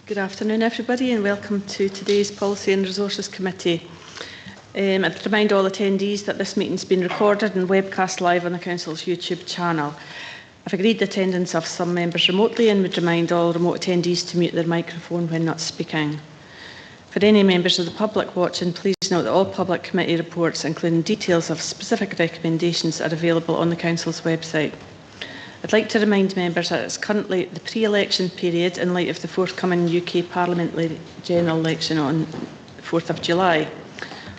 Good afternoon, everybody, and welcome to today's Policy and Resources Committee. I'd remind all attendees that this meeting has been recorded and webcast live on the Council's YouTube channel. I've agreed the attendance of some members remotely and would remind all remote attendees to mute their microphone when not speaking. For any members of the public watching, please note that all public committee reports, including details of specific recommendations, are available on the Council's website. I'd like to remind members that it's currently the pre-election period in light of the forthcoming UK Parliamentary General Election on the 4th of July.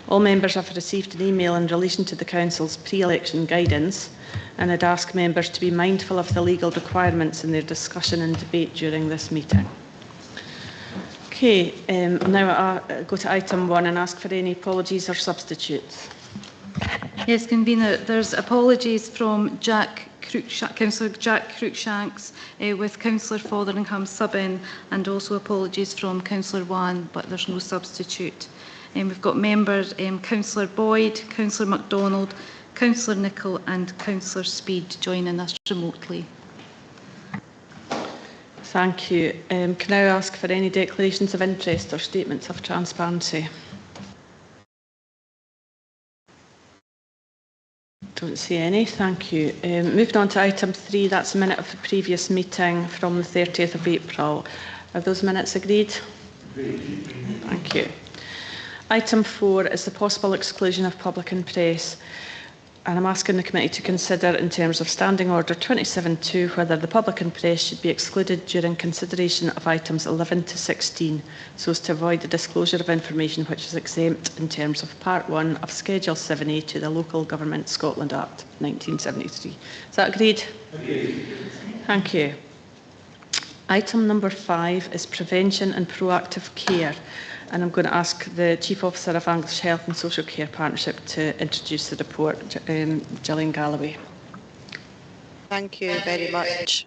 All members have received an email in relation to the Council's pre-election guidance, and I'd ask members to be mindful of the legal requirements in their discussion and debate during this meeting. Okay, now I'll go to item 1 and ask for any apologies or substitutes. Yes, Convener, there's apologies from Councillor Jack Cruikshanks with Councillor Fotheringham sub-in, and also apologies from Councillor Wan, but there's no substitute. We've got members Councillor Boyd, Councillor MacDonald, Councillor Nicholl and Councillor Speed joining us remotely. Thank you. Can I ask for any declarations of interest or statements of transparency? Don't see any, thank you. Moving on to item 3, that's a minute of the previous meeting from the 30th of April. Are those minutes agreed? Agreed. Thank you. Item 4 is the possible exclusion of public and press. And I'm asking the committee to consider, in terms of Standing Order 27.2, whether the public and press should be excluded during consideration of items 11 to 16, so as to avoid the disclosure of information which is exempt in terms of Part 1 of Schedule 7A to the Local Government Scotland Act 1973. Is that agreed? Agreed. Thank you. Item number 5 is prevention and proactive care. And I'm going to ask the Chief Officer of Angus Health and Social Care Partnership to introduce the report, Gillian Galloway. Thank you very much.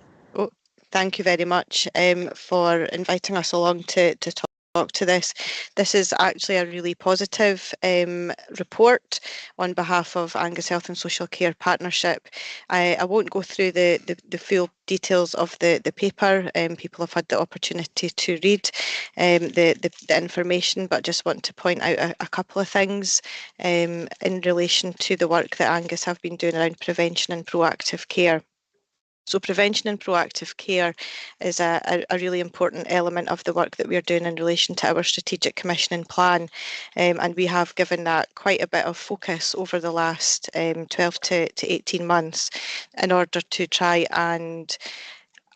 Thank you very much for inviting us along to talk to this. This is actually a really positive report on behalf of Angus Health and Social Care Partnership. I won't go through the full details of the paper. People have had the opportunity to read the information, but just want to point out a couple of things in relation to the work that Angus have been doing around prevention and proactive care. So prevention and proactive care is a really important element of the work that we are doing in relation to our strategic commissioning plan, and we have given that quite a bit of focus over the last 12 to 18 months in order to try and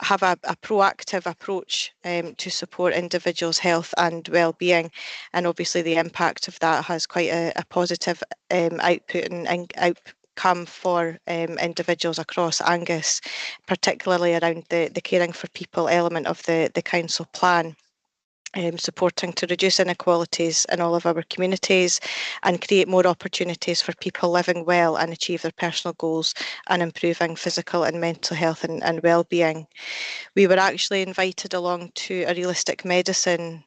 have a proactive approach to support individuals' health and well-being, and obviously the impact of that has quite a positive output and outcome for individuals across Angus, particularly around the caring for people element of the council plan. Supporting to reduce inequalities in all of our communities and create more opportunities for people living well and achieve their personal goals, and improving physical and mental health and well-being. We were actually invited along to a realistic medicine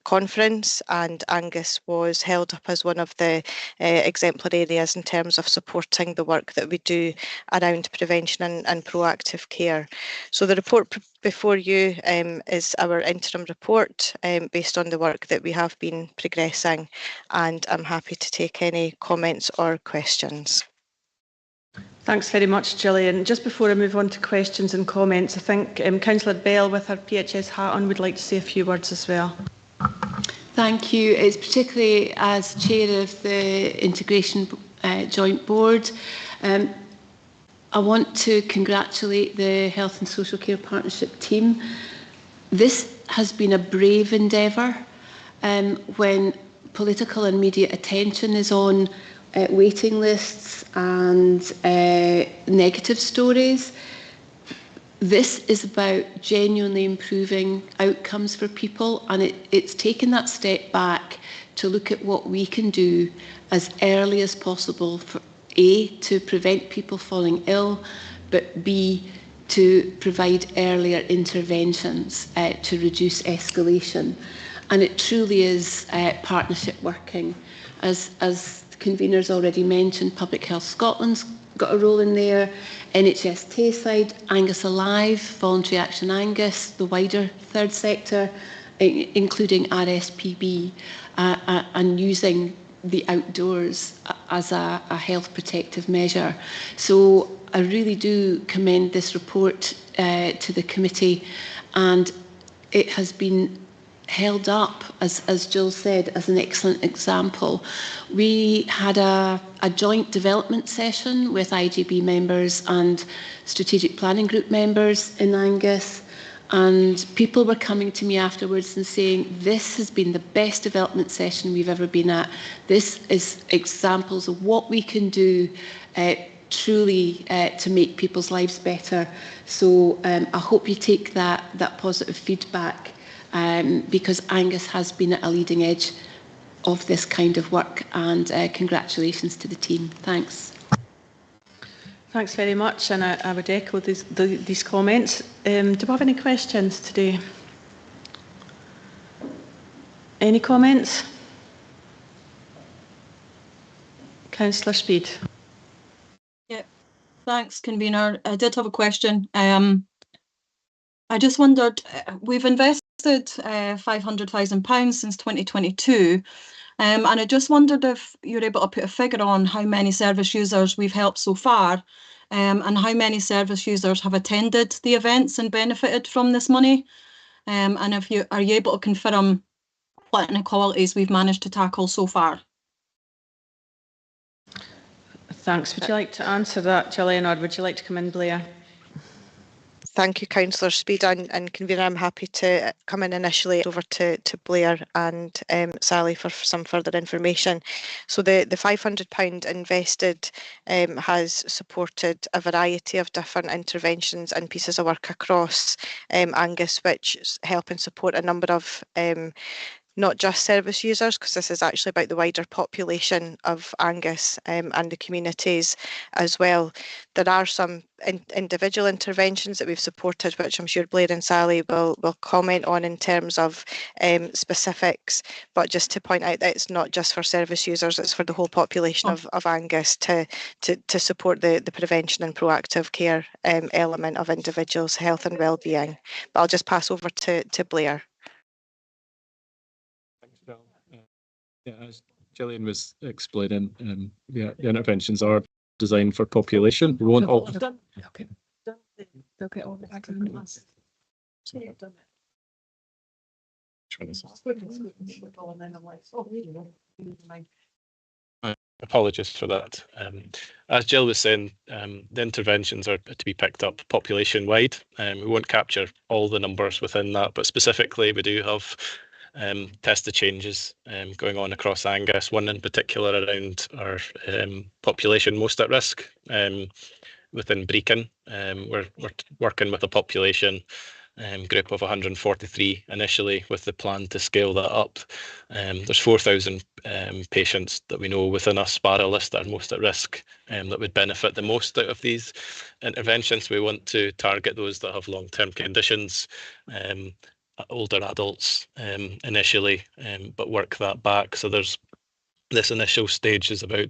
conference, and Angus was held up as one of the exemplary areas in terms of supporting the work that we do around prevention and proactive care. So the report before you is our interim report based on the work that we have been progressing, and I'm happy to take any comments or questions. Thanks very much, Gillian. Just before I move on to questions and comments, I think Councillor Bell, with her PHS hat on, would like to say a few words as well. Thank you. It's particularly as Chair of the Integration Joint Board. I want to congratulate the Health and Social Care Partnership team. This has been a brave endeavour. When political and media attention is on waiting lists and negative stories, this is about genuinely improving outcomes for people, and it's taken that step back to look at what we can do as early as possible for A, to prevent people falling ill, but B, to provide earlier interventions to reduce escalation. And it truly is partnership working. As the convener's already mentioned, Public Health Scotland's got a role in there. NHS Tayside, Angus Alive, Voluntary Action Angus, the wider third sector, including RSPB, and using the outdoors as a health protective measure. So I really do commend this report to the committee, and it has been held up, as Jill said, as an excellent example. We had a joint development session with IGB members and strategic planning group members in Angus, and people were coming to me afterwards and saying, this has been the best development session we've ever been at. This is examples of what we can do truly to make people's lives better. So I hope you take that positive feedback, because Angus has been at a leading edge of this kind of work, and congratulations to the team. Thanks. Thanks very much, and I would echo these comments. Do we have any questions today? Any comments? Councillor Speed. Yeah, thanks, convener. I did have a question. I just wondered, we've invested £500,000 since 2022, and I just wondered if you're able to put a figure on how many service users we've helped so far, and how many service users have attended the events and benefited from this money, and if you are you able to confirm what inequalities we've managed to tackle so far? Thanks. Would you like to answer that, Gillian, or would you like to come in, Blair? Thank you, Councillor Speed, and convener. I'm happy to come in initially over to Blair and Sally for some further information. So the £500 invested has supported a variety of different interventions and pieces of work across Angus, which help and support a number of not just service users, because this is actually about the wider population of Angus and the communities as well. There are some individual interventions that we've supported, which I'm sure Blair and Sally will comment on in terms of specifics, but just to point out that it's not just for service users, it's for the whole population of Angus to support the prevention and proactive care element of individuals' health and well-being. But I'll just pass over to Blair. Yeah, as Gillian was explaining, the interventions are designed for population. We won't all. Okay. They'll get all the back in the last. Apologies for that. As Jill was saying, the interventions are to be picked up population-wide. We won't capture all the numbers within that, but specifically we do have tested changes going on across Angus, one in particular around our population most at risk within Brecon. We're working with a population group of 143 initially, with the plan to scale that up. There's 4,000 patients that we know within our SPARA list that are most at risk, that would benefit the most out of these interventions. We want to target those that have long-term conditions, older adults initially, but work that back. So there's this initial stage is about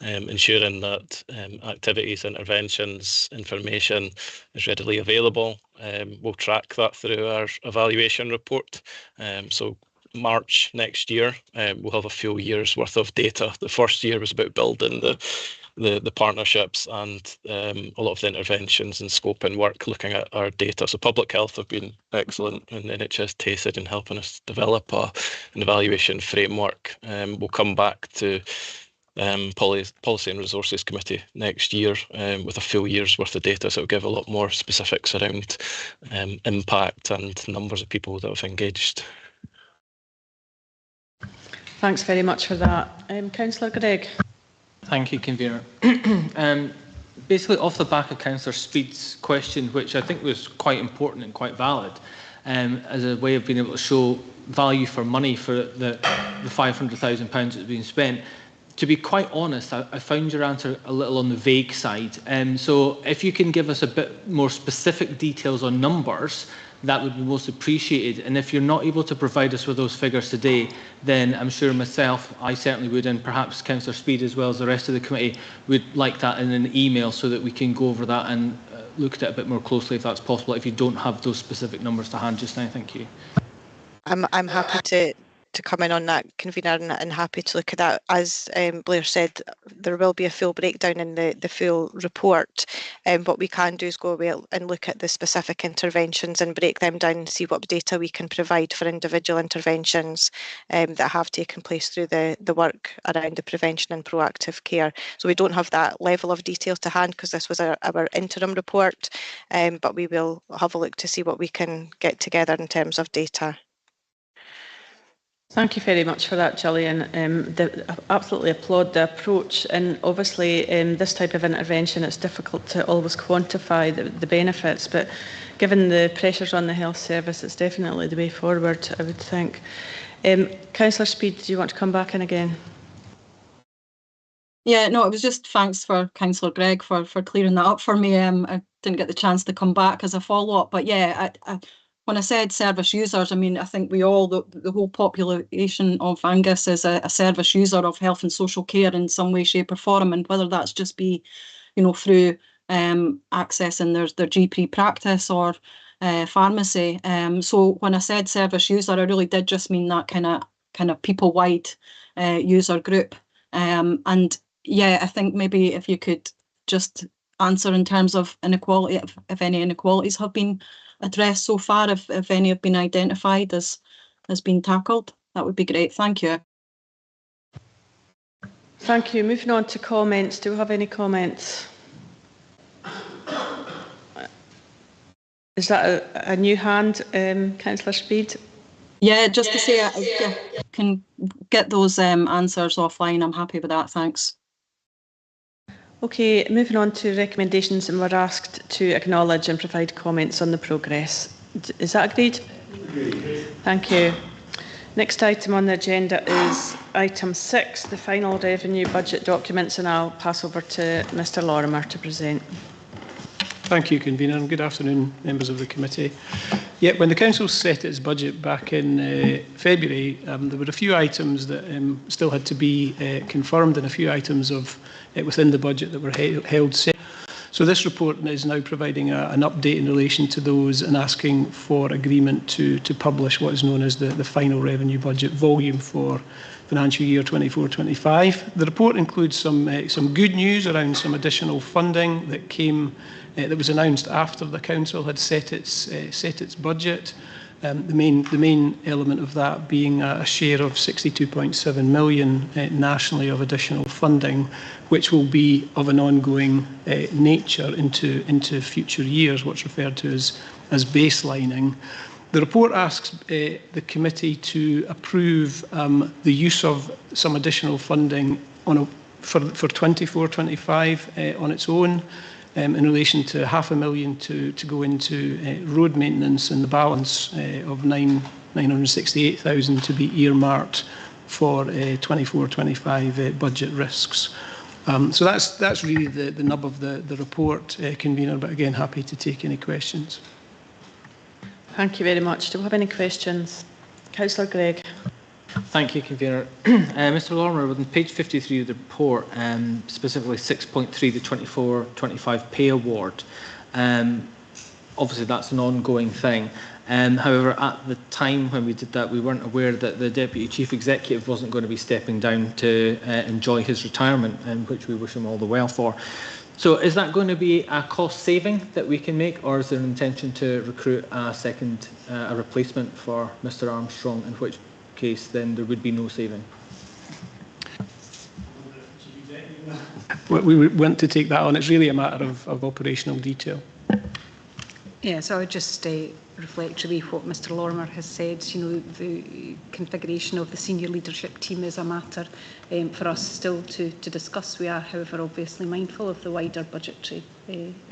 ensuring that activities, interventions, information is readily available. We'll track that through our evaluation report. So March next year, we'll have a full year's worth of data. The first year was about building the partnerships and a lot of the interventions and scope and work looking at our data. So Public Health have been excellent in NHS Tayside in helping us develop an evaluation framework. We'll come back to Policy and Resources Committee next year with a full year's worth of data, so it'll give a lot more specifics around impact and numbers of people that have engaged. Thanks very much for that. Councillor Gregg. Thank you, convener. Basically, off the back of Councillor Speed's question, which I think was quite important and quite valid, as a way of being able to show value for money for the £500,000 that's been spent. To be quite honest, I found your answer a little on the vague side. So if you can give us a bit more specific details on numbers, that would be most appreciated. And if you're not able to provide us with those figures today, then I'm sure myself, I certainly would, and perhaps Councillor Speed as well as the rest of the committee would like that in an email so that we can go over that and look at it a bit more closely if that's possible, if you don't have those specific numbers to hand just now. Thank you. I'm happy to come in on that, convener, and happy to look at that. As Blair said, there will be a full breakdown in the full report. What we can do is go away and look at the specific interventions and break them down and see what data we can provide for individual interventions that have taken place through the work around the prevention and proactive care. So we don't have that level of detail to hand because this was our interim report, but we will have a look to see what we can get together in terms of data. Thank you very much for that, Gillian. I absolutely applaud the approach, and obviously this type of intervention, it's difficult to always quantify the benefits, but given the pressures on the health service, it's definitely the way forward, I would think. Councillor Speed, do you want to come back in again? Yeah, no, it was just thanks for Councillor Gregg for clearing that up for me. I didn't get the chance to come back as a follow-up, but yeah, when I said service users, I mean, I think we all, the whole population of Angus is a service user of health and social care in some way, shape or form, and whether that's just be, you know, through accessing their GP practice or pharmacy. So when I said service user, I really did just mean that kind of people-wide user group. And yeah, I think maybe if you could just answer in terms of inequality, if any inequalities have been addressed so far, if any have been identified as being tackled, that would be great. Thank you. Thank you. Moving on to comments. Do we have any comments? Is that a new hand, Councillor Speed? Yeah, just to say, I can get those answers offline. I'm happy with that. Thanks. Okay, moving on to recommendations, and we're asked to acknowledge and provide comments on the progress. Is that agreed? Agreed. Thank you. Next item on the agenda is item 6, the final revenue budget documents, and I'll pass over to Mr Lorimer to present. Thank you, Convener, and good afternoon, members of the committee. Yeah, when the Council set its budget back in February, there were a few items that still had to be confirmed, and a few items of within the budget that were held set. So this report is now providing an update in relation to those and asking for agreement to publish what is known as the final revenue budget volume for financial year 24-25. The report includes some good news around some additional funding that came that was announced after the Council had set its budget. The main element of that being a share of 62.7 million nationally of additional funding, which will be of an ongoing nature into future years, what's referred to as baselining. The report asks the committee to approve the use of some additional funding for 24-25 on its own, in relation to £500,000 to go into road maintenance, and the balance of 968,000 to be earmarked for 24-25 budget risks. So that's really the nub of the report, Convener, but again, happy to take any questions. Thank you very much. Do we have any questions? Councillor Gregg. Thank you, Convener. Mr Lorimer, within page 53 of the report, specifically 6.3, the 24-25 pay award, obviously that's an ongoing thing. However, at the time when we did that, we weren't aware that the Deputy Chief Executive wasn't going to be stepping down to enjoy his retirement, which we wish him all the well for. So is that going to be a cost saving that we can make, or is there an intention to recruit a replacement for Mr Armstrong, in which case then there would be no saving? We want to take that on. It's really a matter of operational detail. Yes, I would just reflect really what Mr Lorimer has said. You know, the configuration of the senior leadership team is a matter for us still to discuss. We are, however, obviously mindful of the wider budgetary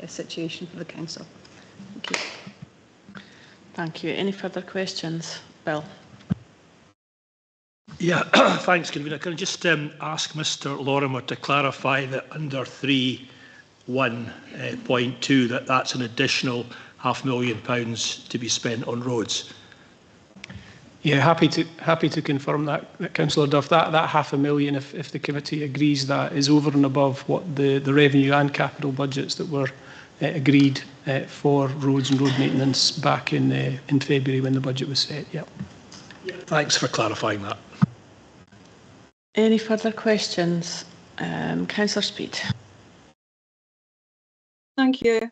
situation for the Council. Thank you. Thank you. Any further questions? Bill. Yeah, thanks, Convener. Can I just ask Mr Lorimer to clarify that under 3.1.2 that's an additional £500,000 to be spent on roads. Yeah, happy to confirm that, Councillor Duff. That £500,000, if the committee agrees, that is over and above what the revenue and capital budgets that were agreed for roads and road maintenance back in February when the budget was set. Yeah. Thanks for clarifying that. Any further questions? Councillor Speed. Thank you.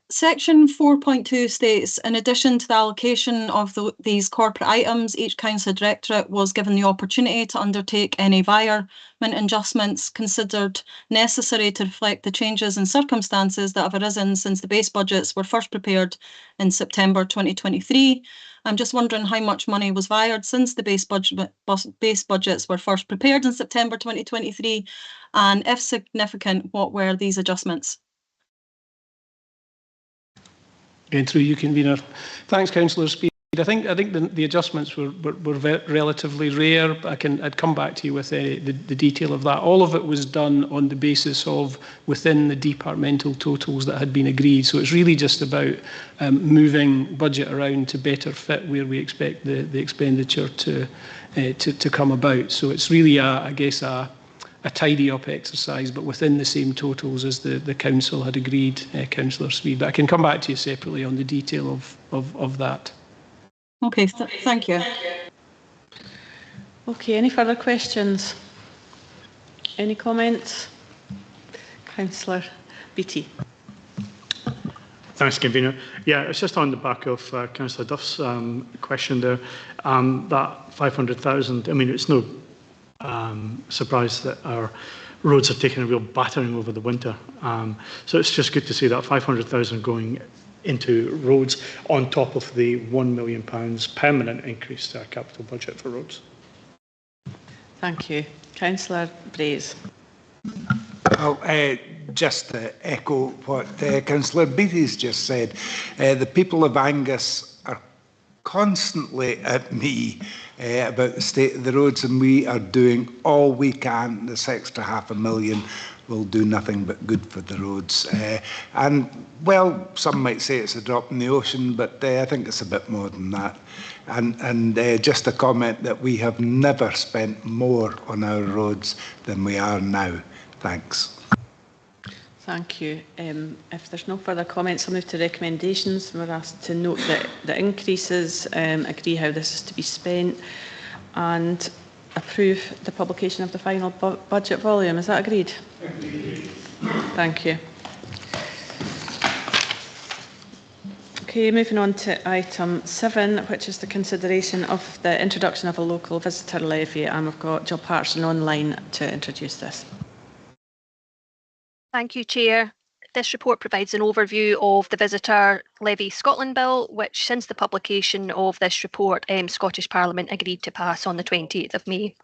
Section 4.2 states, in addition to the allocation of these corporate items, each council directorate was given the opportunity to undertake any environment adjustments considered necessary to reflect the changes in circumstances that have arisen since the base budgets were first prepared in September 2023. I'm just wondering how much money was wired since the base budgets were first prepared in September 2023, and if significant, what were these adjustments? Going through you, Convener. Thanks, Councillor Speed. I think the adjustments were relatively rare. I'd come back to you with the detail of that. All of it was done on the basis of within the departmental totals that had been agreed. So it's really just about moving budget around to better fit where we expect the expenditure to come about. So it's really, I guess, a tidy up exercise, but within the same totals as the council had agreed, Councillor Speed. But I can come back to you separately on the detail of that. Okay, thank you. Okay, any further questions? Any comments? Councillor Beattie. Thanks, Convener. Yeah, it's just on the back of Councillor Duff's question there. That 500,000, I mean, it's no surprise that our roads have taken a real battering over the winter. So it's just good to see that 500,000 going into roads on top of the £1 million permanent increase to our capital budget for roads. Thank you. Councillor Braze. Well, just to echo what Councillor Beattie's just said, the people of Angus are constantly at me about the state of the roads, and we are doing all we can. This extra £500,000 will do nothing but good for the roads. And, well, some might say it's a drop in the ocean, but I think it's a bit more than that. And just a comment that we have never spent more on our roads than we are now. Thanks. Thank you. If there's no further comments, I'll move to recommendations. We're asked to note that the increases, agree how this is to be spent, and approve the publication of the final budget volume. Is that agreed? Agreed. Thank you. Okay, moving on to item 7, which is the consideration of the introduction of a local visitor levy, and we've got Jill Patterson online to introduce this. Thank you, Chair. This report provides an overview of the Visitor Levy Scotland Bill, which since the publication of this report, Scottish Parliament agreed to pass on the 28th of May.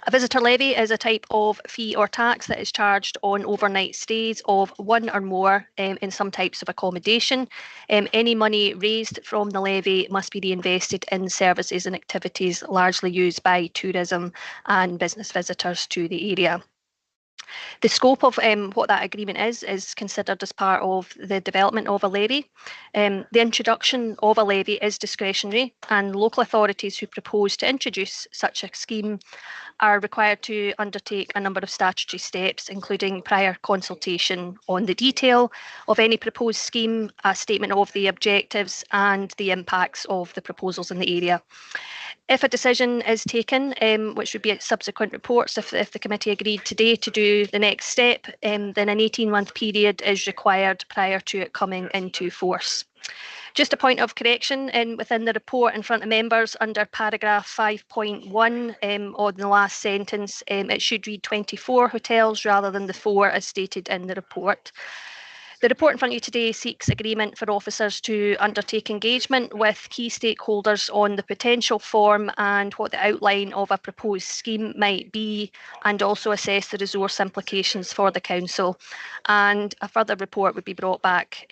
A visitor levy is a type of fee or tax that is charged on overnight stays of one or more in some types of accommodation. Any money raised from the levy must be reinvested in services and activities largely used by tourism and business visitors to the area. The scope of what that agreement is considered as part of the development of a levy. The introduction of a levy is discretionary, and local authorities who propose to introduce such a scheme are required to undertake a number of statutory steps, including prior consultation on the detail of any proposed scheme, a statement of the objectives and the impacts of the proposals in the area. If a decision is taken, which would be at subsequent reports, if the committee agreed today to do the next step, then an 18-month period is required prior to it coming into force. Just a point of correction, within the report in front of members under paragraph 5.1 on the last sentence, it should read 24 hotels rather than the 4 as stated in the report. The report in front of you today seeks agreement for officers to undertake engagement with key stakeholders on the potential form and what the outline of a proposed scheme might be, and also assess the resource implications for the council. And a further report would be brought back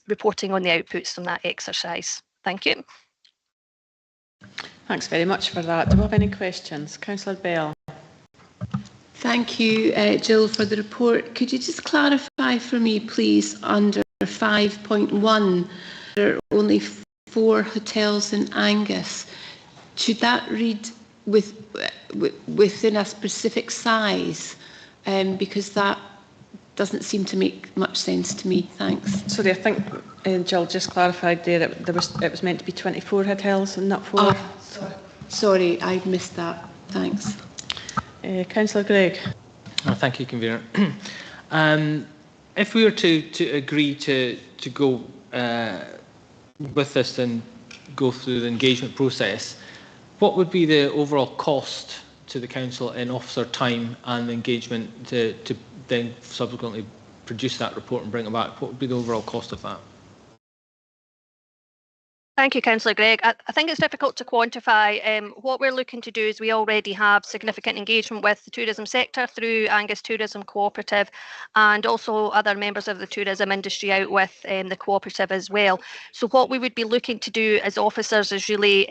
reporting on the outputs from that exercise. Thank you. Thanks very much for that. Do we have any questions? Councillor Bell. Thank you, Jill, for the report. Could you just clarify for me, please, under number 5.1, there are only 4 hotels in Angus. Should that read within a specific size? Because that doesn't seem to make much sense to me. Thanks. Sorry, I think Jill just clarified there it was meant to be 24 hotels and not 4. Oh, sorry, I missed that. Thanks. Councillor Gregg. Oh, thank you, Convener. If we were to agree to go with this and go through the engagement process, what would be the overall cost to the council in officer time and engagement to then subsequently produce that report and bring it back? What would be the overall cost of that? Thank you, Councillor Gregg. I think it's difficult to quantify. What we're looking to do is we already have significant engagement with the tourism sector through Angus Tourism Cooperative and also other members of the tourism industry out with the cooperative as well. So what we would be looking to do as officers is really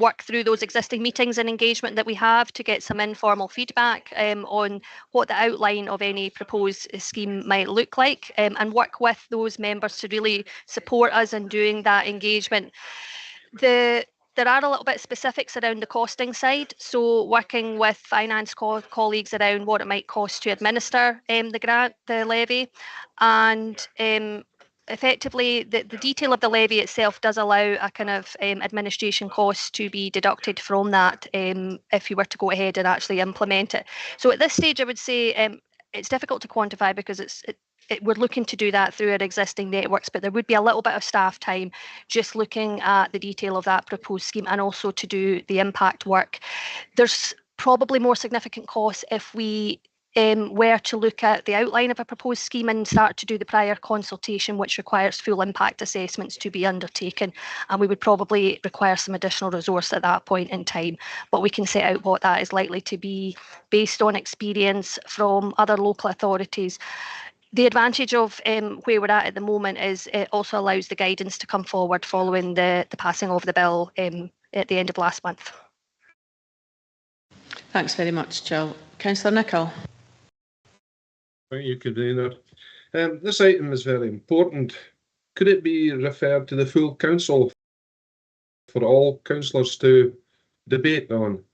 work through those existing meetings and engagement that we have to get some informal feedback on what the outline of any proposed scheme might look like, and work with those members to really support us in doing that engagement. There are a little bit specifics around the costing side, so working with finance colleagues around what it might cost to administer the levy, and effectively, the detail of the levy itself does allow a kind of administration costs to be deducted from that if you were to go ahead and actually implement it. So at this stage, I would say it's difficult to quantify because we're looking to do that through our existing networks, but there would be a little bit of staff time just looking at the detail of that proposed scheme and also to do the impact work. There's probably more significant costs if we were to look at the outline of a proposed scheme and start to do the prior consultation, which requires full impact assessments to be undertaken. And we would probably require some additional resource at that point in time. But we can set out what that is likely to be based on experience from other local authorities. The advantage of where we're at the moment is it also allows the guidance to come forward following the passing of the bill at the end of last month. Thanks very much, Jill. Councillor Nicholl. Thank you, Convener. This item is very important. Could it be referred to the full council for all councillors to debate on?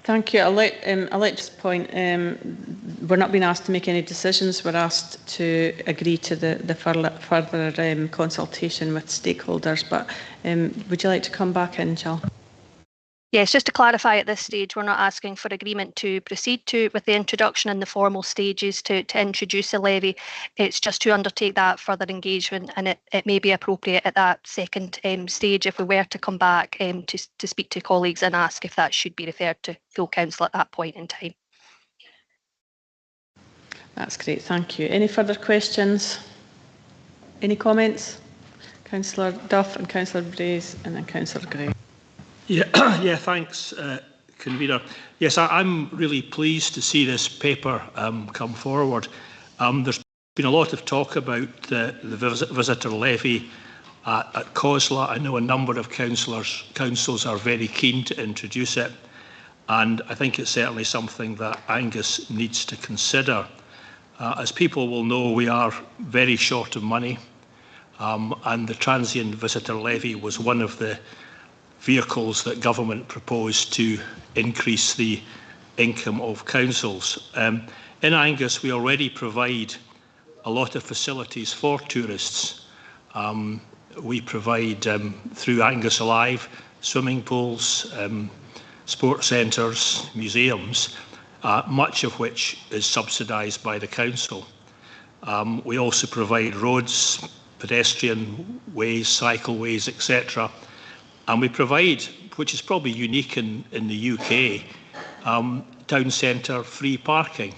Thank you. I'll let this point. We're not being asked to make any decisions. We're asked to agree to the further consultation with stakeholders. But would you like to come back in, Jill? Yes, just to clarify at this stage, we're not asking for agreement to proceed with the introduction and the formal stages to introduce a levy. It's just to undertake that further engagement, and it may be appropriate at that second stage if we were to come back to speak to colleagues and ask if that should be referred to full council at that point in time. That's great, thank you. Any further questions? Any comments? Councillor Duff and Councillor Braze and then Councillor Gray. Yeah, thanks, Convener. Yes, I'm really pleased to see this paper come forward. There's been a lot of talk about the visitor levy at COSLA. I know a number of councils are very keen to introduce it, and I think it's certainly something that Angus needs to consider. As people will know, we are very short of money, and the transient visitor levy was one of the vehicles that government proposed to increase the income of councils. In Angus, we already provide a lot of facilities for tourists. We provide, through Angus Alive, swimming pools, sports centres, museums, much of which is subsidised by the council. We also provide roads, pedestrian ways, cycleways, etc. And we provide, which is probably unique in the UK, town centre free parking.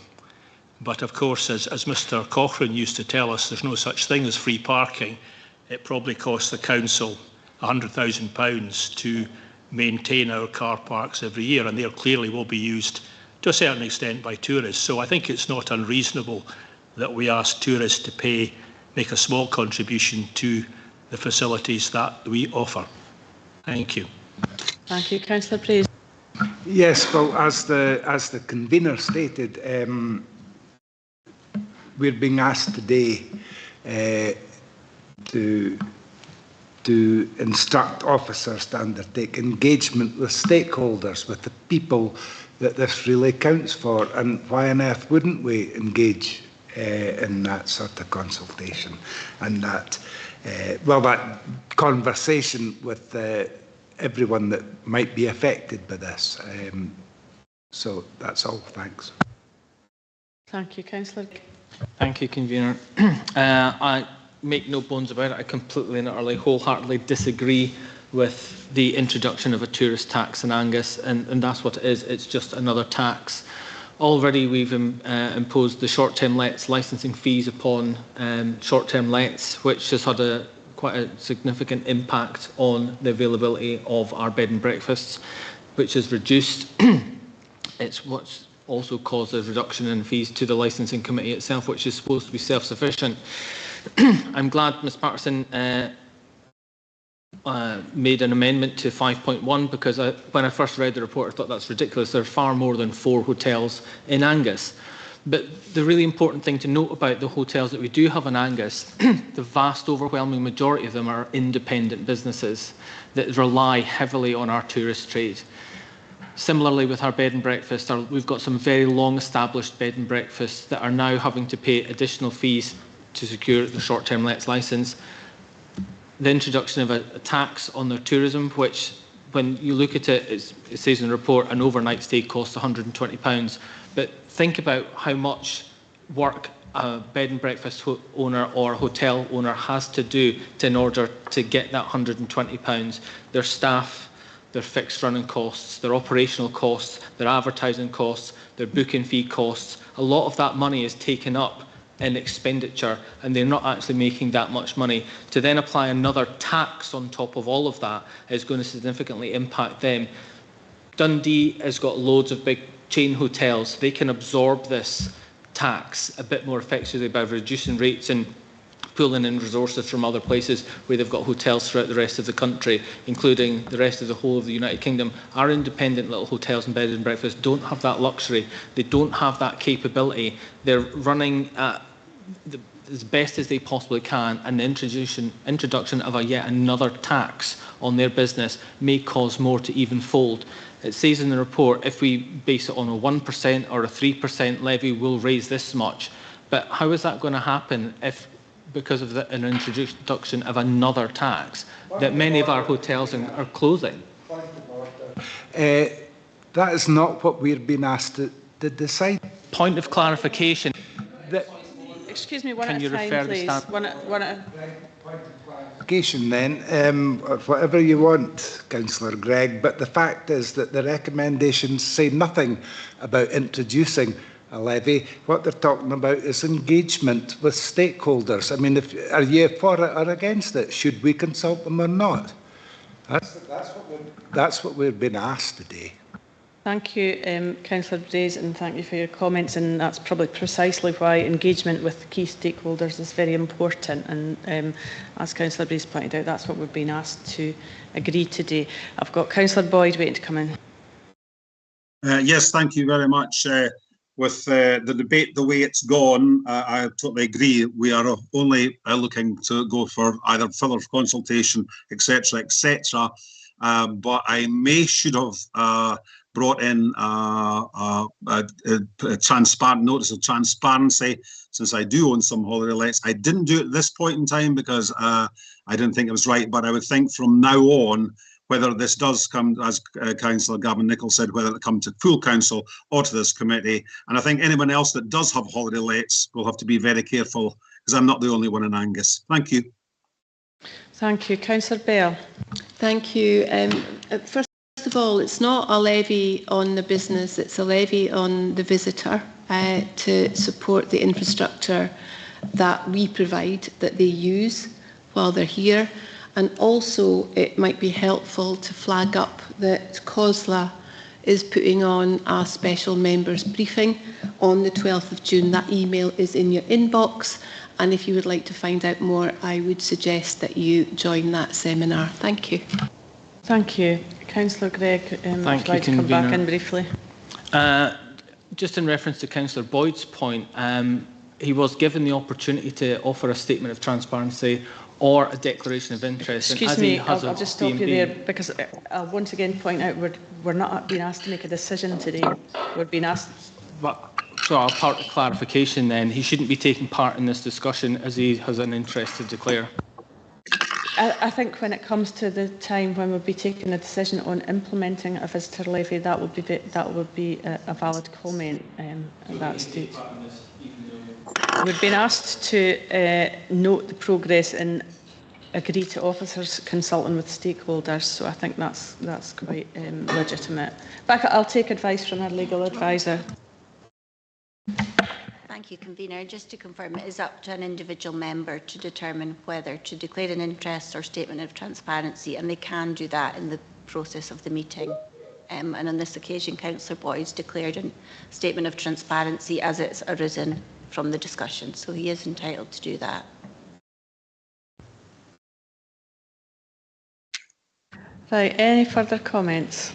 But of course, as Mr Cochrane used to tell us, there's no such thing as free parking. It probably costs the council £100,000 to maintain our car parks every year, and they clearly will be used to a certain extent by tourists. So I think it's not unreasonable that we ask tourists to make a small contribution to the facilities that we offer. Thank you. Thank you. Councillor Braze. Yes, well, as the convener stated, we're being asked today to instruct officers to undertake engagement with stakeholders, with the people that this really counts for. And why on earth wouldn't we engage in that sort of consultation and that, that conversation with everyone that might be affected by this? So that's all. Thanks. Thank you, Councillor. Thank you, Convener. I make no bones about it. I completely and utterly, wholeheartedly disagree with the introduction of a tourist tax in Angus, and that's what it is. It's just another tax. Already we've imposed the short-term lets licensing fees upon short-term lets, which has had quite a significant impact on the availability of our bed and breakfasts, which has reduced. It's what's also caused a reduction in fees to the licensing committee itself, which is supposed to be self-sufficient. I'm glad Ms Patterson made an amendment to 5.1 because when I first read the report, I thought that's ridiculous. There are far more than 4 hotels in Angus. But the really important thing to note about the hotels that we do have in Angus, the vast overwhelming majority of them are independent businesses that rely heavily on our tourist trade. Similarly, with our bed and breakfast, we've got some very long-established bed and breakfasts that are now having to pay additional fees to secure the short-term lets licence. The introduction of a tax on their tourism, which, when you look at it, it says in the report, an overnight stay costs £120. But think about how much work a bed and breakfast owner or hotel owner has to do in order to get that £120. Their staff, their fixed running costs, their operational costs, their advertising costs, their booking fee costs. A lot of that money is taken up in expenditure, and they're not actually making that much money. To then apply another tax on top of all of that is going to significantly impact them. Dundee has got loads of big chain hotels. They can absorb this tax a bit more effectively by reducing rates and pulling in resources from other places where they've got hotels throughout the rest of the country, including the rest of the whole of the United Kingdom. Our independent little hotels and bed and breakfast don't have that luxury. They don't have that capability. They're running at as best as they possibly can, and the introduction of yet another tax on their business may cause more to even fold. It says in the report, if we base it on a 1% or a 3% levy, we'll raise this much. But how is that going to happen if, because of an introduction of another tax, that many of our hotels are closing? That is not what we're being asked to decide. Point of clarification. Excuse me, one at a time, please. One at clarification then, whatever you want, Councillor Gregg, but the fact is that the recommendations say nothing about introducing a levy. What they're talking about is engagement with stakeholders. I mean, are you for it or against it? Should we consult them or not? That's what we've been asked today. Thank you, Councillor Braze, and thank you for your comments. And that's probably precisely why engagement with key stakeholders is very important. And as Councillor Braze pointed out, that's what we've been asked to agree today. I've got Councillor Boyd waiting to come in. Yes, thank you very much. With the debate the way it's gone, I totally agree. We are only looking to go for either further consultation, etc., etc. But I should have brought in a transparent notice of transparency, since I do own some holiday lets. I didn't do it at this point in time because I didn't think it was right, but I would think from now on, whether this does come, as Councillor Gavin Nicholl said, whether it come to full council or to this committee. And I think anyone else that does have holiday lets will have to be very careful, because I'm not the only one in Angus. Thank you. Thank you. Councillor Bell. Thank you. First of all, it's not a levy on the business, it's a levy on the visitor to support the infrastructure that we provide, that they use while they're here. And also, it might be helpful to flag up that COSLA is putting on a special members briefing on the 12th of June. That email is in your inbox. And if you would like to find out more, I would suggest that you join that seminar. Thank you. Thank you. Councillor Gregg, would you like to come back in briefly? Just in reference to Councillor Boyd's point, he was given the opportunity to offer a statement of transparency or a declaration of interest. Excuse me, I'll just stop you there, because I'll once again point out we're not being asked to make a decision today. We're being asked. So I'll part of clarification then. He shouldn't be taking part in this discussion as he has an interest to declare. I think when it comes to the time when we'll be taking a decision on implementing a visitor levy, that would be a valid comment at that stage. We've been asked to note the progress and agree to officers consulting with stakeholders, so I think that's quite legitimate. But I'll take advice from our legal advisor. Thank you, Convener. Just to confirm, it is up to an individual member to determine whether to declare an interest or statement of transparency, and they can do that in the process of the meeting. And on this occasion, Councillor Boyds declared a statement of transparency as it's arisen from the discussion, so he is entitled to do that. Right, any further comments?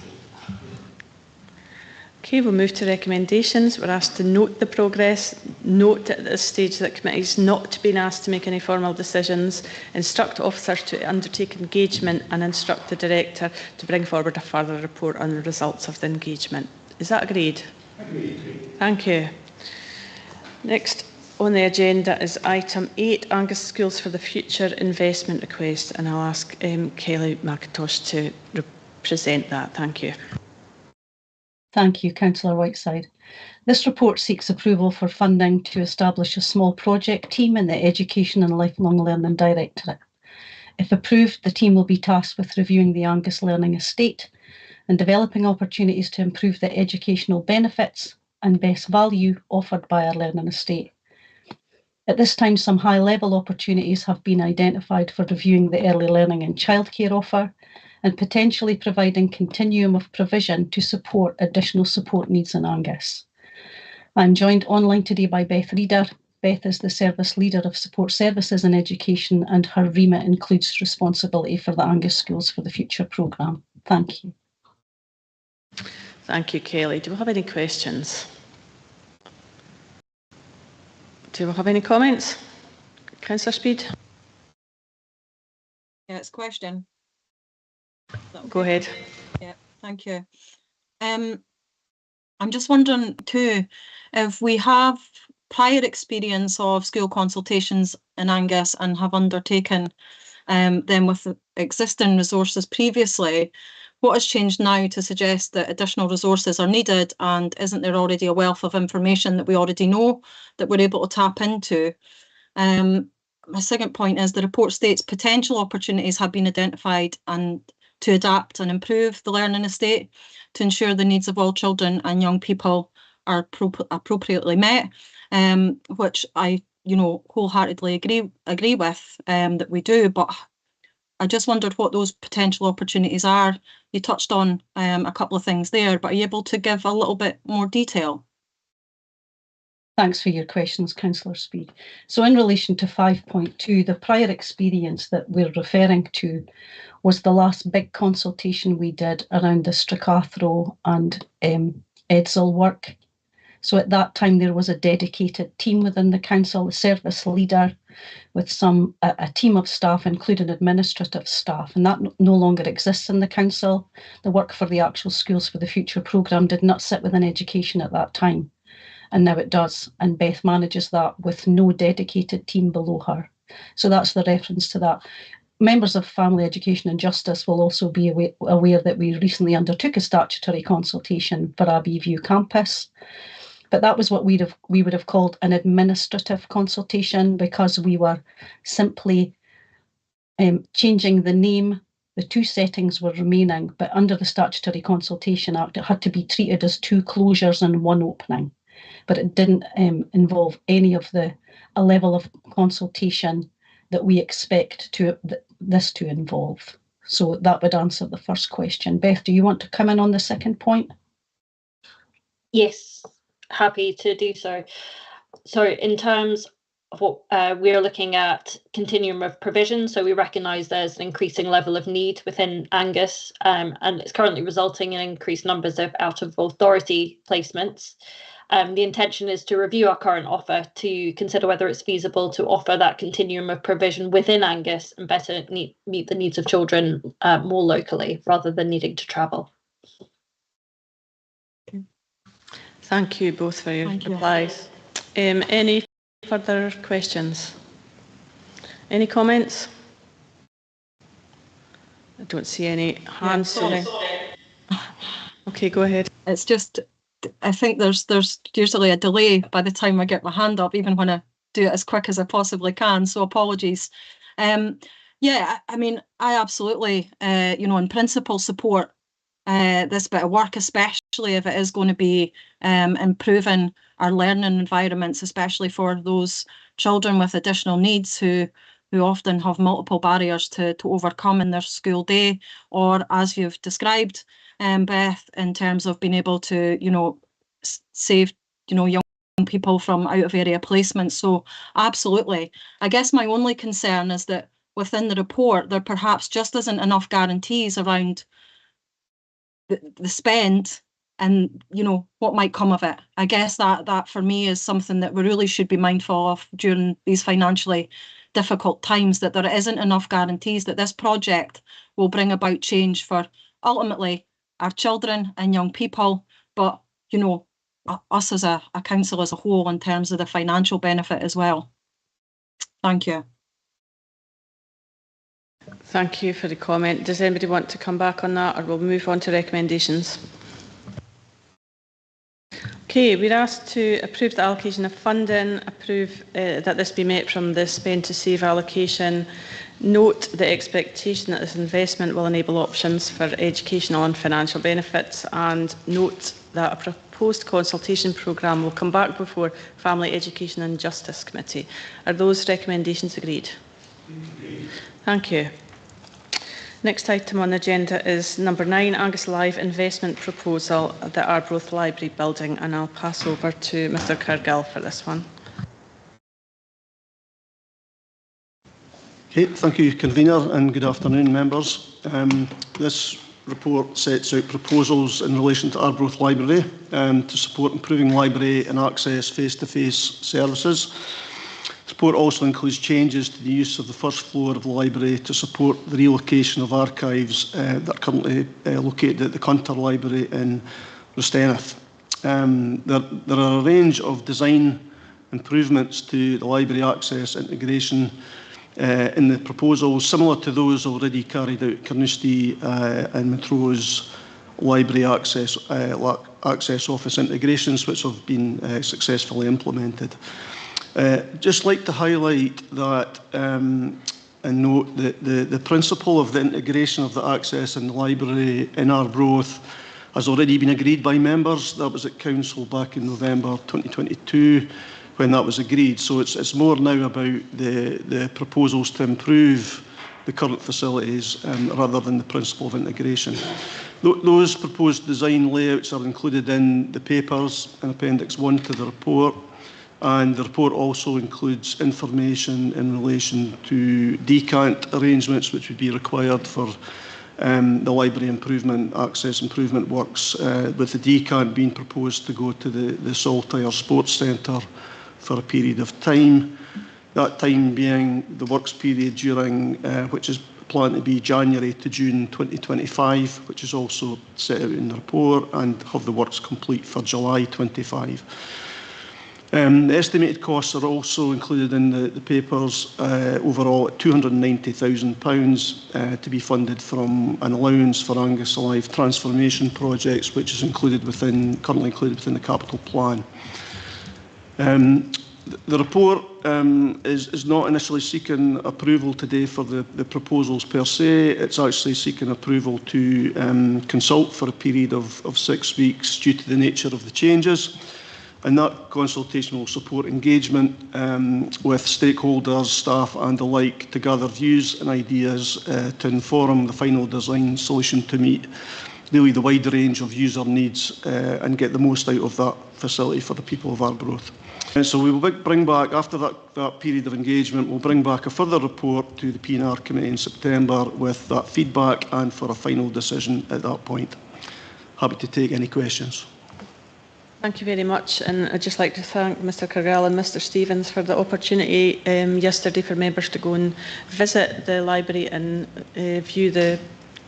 Okay, we'll move to recommendations. We're asked to note the progress, note at this stage that committees not being asked to make any formal decisions, instruct officers to undertake engagement, and instruct the Director to bring forward a further report on the results of the engagement. Is that agreed? Agreed. Thank you. Next on the agenda is item 8, Angus Schools for the Future investment request, and I'll ask Kelly McIntosh to present that. Thank you. Thank you, Councillor Whiteside. This report seeks approval for funding to establish a small project team in the Education and Lifelong Learning Directorate. If approved, the team will be tasked with reviewing the Angus Learning Estate and developing opportunities to improve the educational benefits and best value offered by our learning estate. At this time, some high-level opportunities have been identified for reviewing the early learning and childcare offer and potentially providing continuum of provision to support additional support needs in Angus. I'm joined online today by Beth Reader. Beth is the Service Leader of Support Services in Education, and her remit includes responsibility for the Angus Schools for the Future programme. Thank you. Thank you, Kelly. Do we have any questions? Do we have any comments? Councillor Speed? Yeah, it's a question. Okay? Go ahead. Yeah, thank you. I'm just wondering too, if we have prior experience of school consultations in Angus and have undertaken them with existing resources previously, what has changed now to suggest that additional resources are needed, and isn't there already a wealth of information that we already know that we're able to tap into? My second point is the report states potential opportunities have been identified and to adapt and improve the learning estate to ensure the needs of all children and young people are appropriately met, which I, wholeheartedly agree with that we do. But I just wondered what those potential opportunities are. You touched on a couple of things there, but are you able to give a little bit more detail? Thanks for your questions, Councillor Speed. So in relation to 5.2, the prior experience that we're referring to was the last big consultation we did around the Stracathro and Edzell work. So at that time, there was a dedicated team within the council, a service leader with a team of staff, including administrative staff, and that no longer exists in the council. The work for the actual Schools for the Future programme did not sit within education at that time, and now it does, and Beth manages that with no dedicated team below her. So that's the reference to that. Members of Family Education and Justice will also be aware that we recently undertook a statutory consultation for Abbey View campus. But that was what we would have called an administrative consultation, because we were simply changing the name. The two settings were remaining, but under the Statutory Consultation Act, it had to be treated as two closures and one opening. But it didn't involve any of a level of consultation that we expect this to involve. So that would answer the first question. Beth, do you want to come in on the second point? Yes. Happy to do so. So in terms what we're looking at continuum of provision. So we recognise there's an increasing level of need within Angus, and it's currently resulting in increased numbers of out of authority placements. The intention is to review our current offer to consider whether it's feasible to offer that continuum of provision within Angus and better meet the needs of children more locally rather than needing to travel. Thank you both for your replies. Any further questions? Any comments? I don't see any hands. Okay, go ahead. It's just, I think there's usually a delay by the time I get my hand up, even when I do it as quick as I possibly can. So apologies. Yeah, I mean, I absolutely, in principle, support this bit of work, especially if it is going to be improving our learning environments, especially for those children with additional needs who often have multiple barriers to overcome in their school day, or as you've described, Beth, in terms of being able to, save, young people from out of area placements. So absolutely. I guess my only concern is that within the report, there perhaps just isn't enough guarantees around the spend and what might come of it. I guess that for me is something that we really should be mindful of during these financially difficult times, that there isn't enough guarantees that this project will bring about change for ultimately our children and young people, but us as a council as a whole in terms of the financial benefit as well. Thank you. Thank you for the comment. Does anybody want to come back on that, or we'll move on to recommendations? Okay, we're asked to approve the allocation of funding, approve that this be met from the spend to save allocation, note the expectation that this investment will enable options for educational and financial benefits, and note that a proposed consultation programme will come back before Family Education and Justice Committee. Are those recommendations agreed? Thank you. Next item on the agenda is number 9, Angus Live investment proposal, the Arbroath Library building, and I'll pass over to Mr Cargill for this one. Okay, thank you, Convener, and good afternoon, members. This report sets out proposals in relation to Arbroath Library to support improving library and access face-to-face services. The report also includes changes to the use of the first floor of the library to support the relocation of archives that are currently located at the Cunter Library in Rosteneth. There are a range of design improvements to the library access integration in the proposals, similar to those already carried out at Carnoustie and Montrose library access office integrations, which have been successfully implemented. Just like to highlight that and note that the principle of the integration of the access in the library in Arbroath has already been agreed by members. That was at Council back in November 2022 when that was agreed. So it's more now about the proposals to improve the current facilities rather than the principle of integration. Those proposed design layouts are included in the papers in Appendix 1 to the report. And the report also includes information in relation to decant arrangements which would be required for the library access improvement works, with the decant being proposed to go to the Saltire Sports Centre for a period of time. That time being the works period during which is planned to be January to June 2025, which is also set out in the report, and have the works complete for July 25. The estimated costs are also included in the papers, overall at £290,000 to be funded from an allowance for Angus Alive transformation projects, which is currently included within the capital plan. The report is not initially seeking approval today for the proposals per se. It's actually seeking approval to consult for a period of 6 weeks due to the nature of the changes. And that consultation will support engagement with stakeholders, staff and the like to gather views and ideas to inform the final design solution to meet really the wide range of user needs and get the most out of that facility for the people of Arbroath. And so we will bring back, after that period of engagement, we'll bring back a further report to the P&R Committee in September with that feedback and for a final decision at that point. Happy to take any questions. Thank you very much, and I'd just like to thank Mr Cargill and Mr Stevens for the opportunity yesterday for members to go and visit the library and view the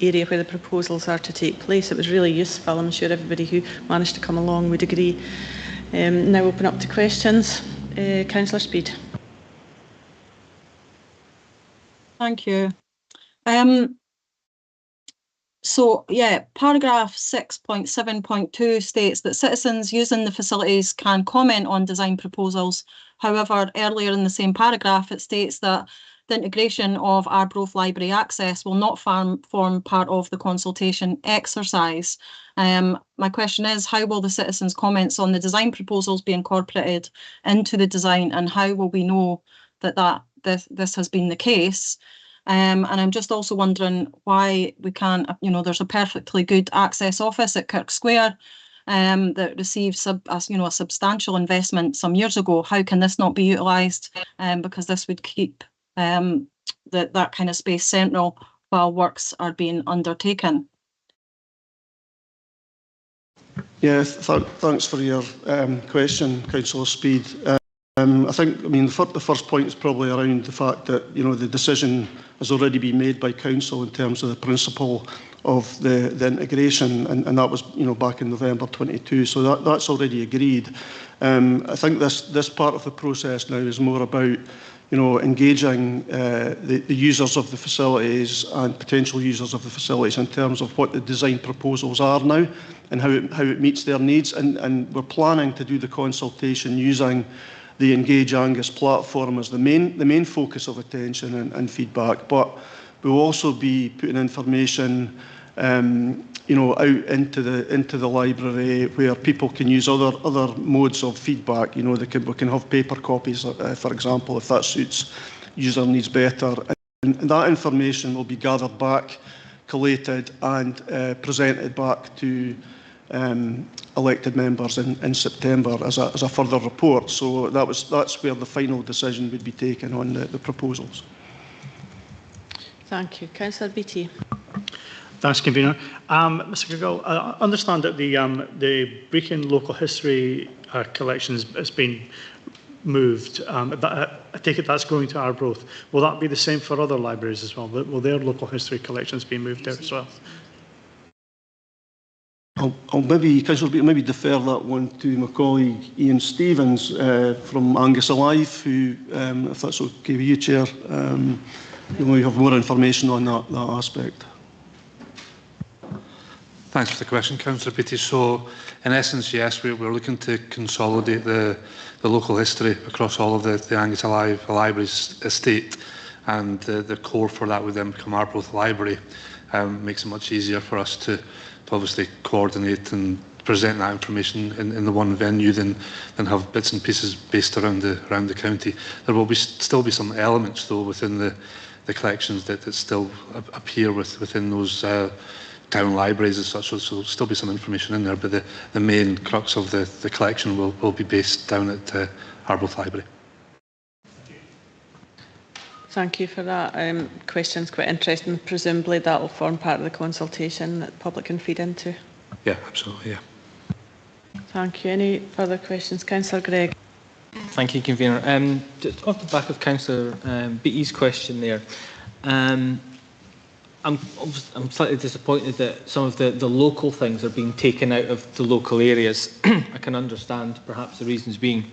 area where the proposals are to take place. It was really useful. I'm sure everybody who managed to come along would agree. Now open up to questions. Councillor Speed. Thank you. So, yeah, paragraph 6.7.2 states that citizens using the facilities can comment on design proposals. However, earlier in the same paragraph, it states that the integration of Arbroath Library access will not form part of the consultation exercise. My question is, how will the citizens' comments on the design proposals be incorporated into the design, and how will we know that this has been the case? And I'm just also wondering why we can't, there's a perfectly good access office at Kirk Square that received a substantial investment some years ago. How can this not be utilised? Because this would keep that kind of space central while works are being undertaken. Yeah, thanks for your question, Councillor Speed. I think, the first point is probably around the fact that, the decision has already been made by Council in terms of the principle of the integration, and that was, back in November 22, so that's already agreed. I think this part of the process now is more about, engaging the users of the facilities and potential users of the facilities in terms of what the design proposals are now and how it meets their needs, and we're planning to do the consultation using the Engage Angus platform as the main focus of attention and feedback, but we'll also be putting information out into the library where people can use other modes of feedback. We can have paper copies, for example, if that suits user needs better, and that information will be gathered back, collated, and presented back to elected members in September as a further report. So that's where the final decision would be taken on the proposals. Thank you. Councillor Beattie. Thanks, Convener. Mr Cargill, I understand that the Brechin local history collection has been moved. I take it that's going to Arbroath. Will that be the same for other libraries as well? Will their local history collections be moved there as well? I'll maybe defer that one to my colleague Ian Stevens from Angus Alive, who, if that's okay with you, Chair, you have more information on that aspect. Thanks for the question, Councillor Beattie. So, in essence, yes, we're looking to consolidate the local history across all of the Angus Alive Libraries estate, and the core for that would then become Arbroath Library. Makes it much easier for us to obviously coordinate and present that information in the one venue than have bits and pieces based around the county. There will still be some elements though within the collections that still appear within those town libraries as such, so there'll still be some information in there, but the main crux of the collection will be based down at Arbroath Library. Thank you for that. Question's quite interesting. Presumably that will form part of the consultation that the public can feed into. Yeah, absolutely, yeah. Thank you. Any further questions? Councillor Gregg. Thank you, Convener. Just off the back of Councillor Beattie's question there, I'm slightly disappointed that some of the local things are being taken out of the local areas. I can understand perhaps the reasons being.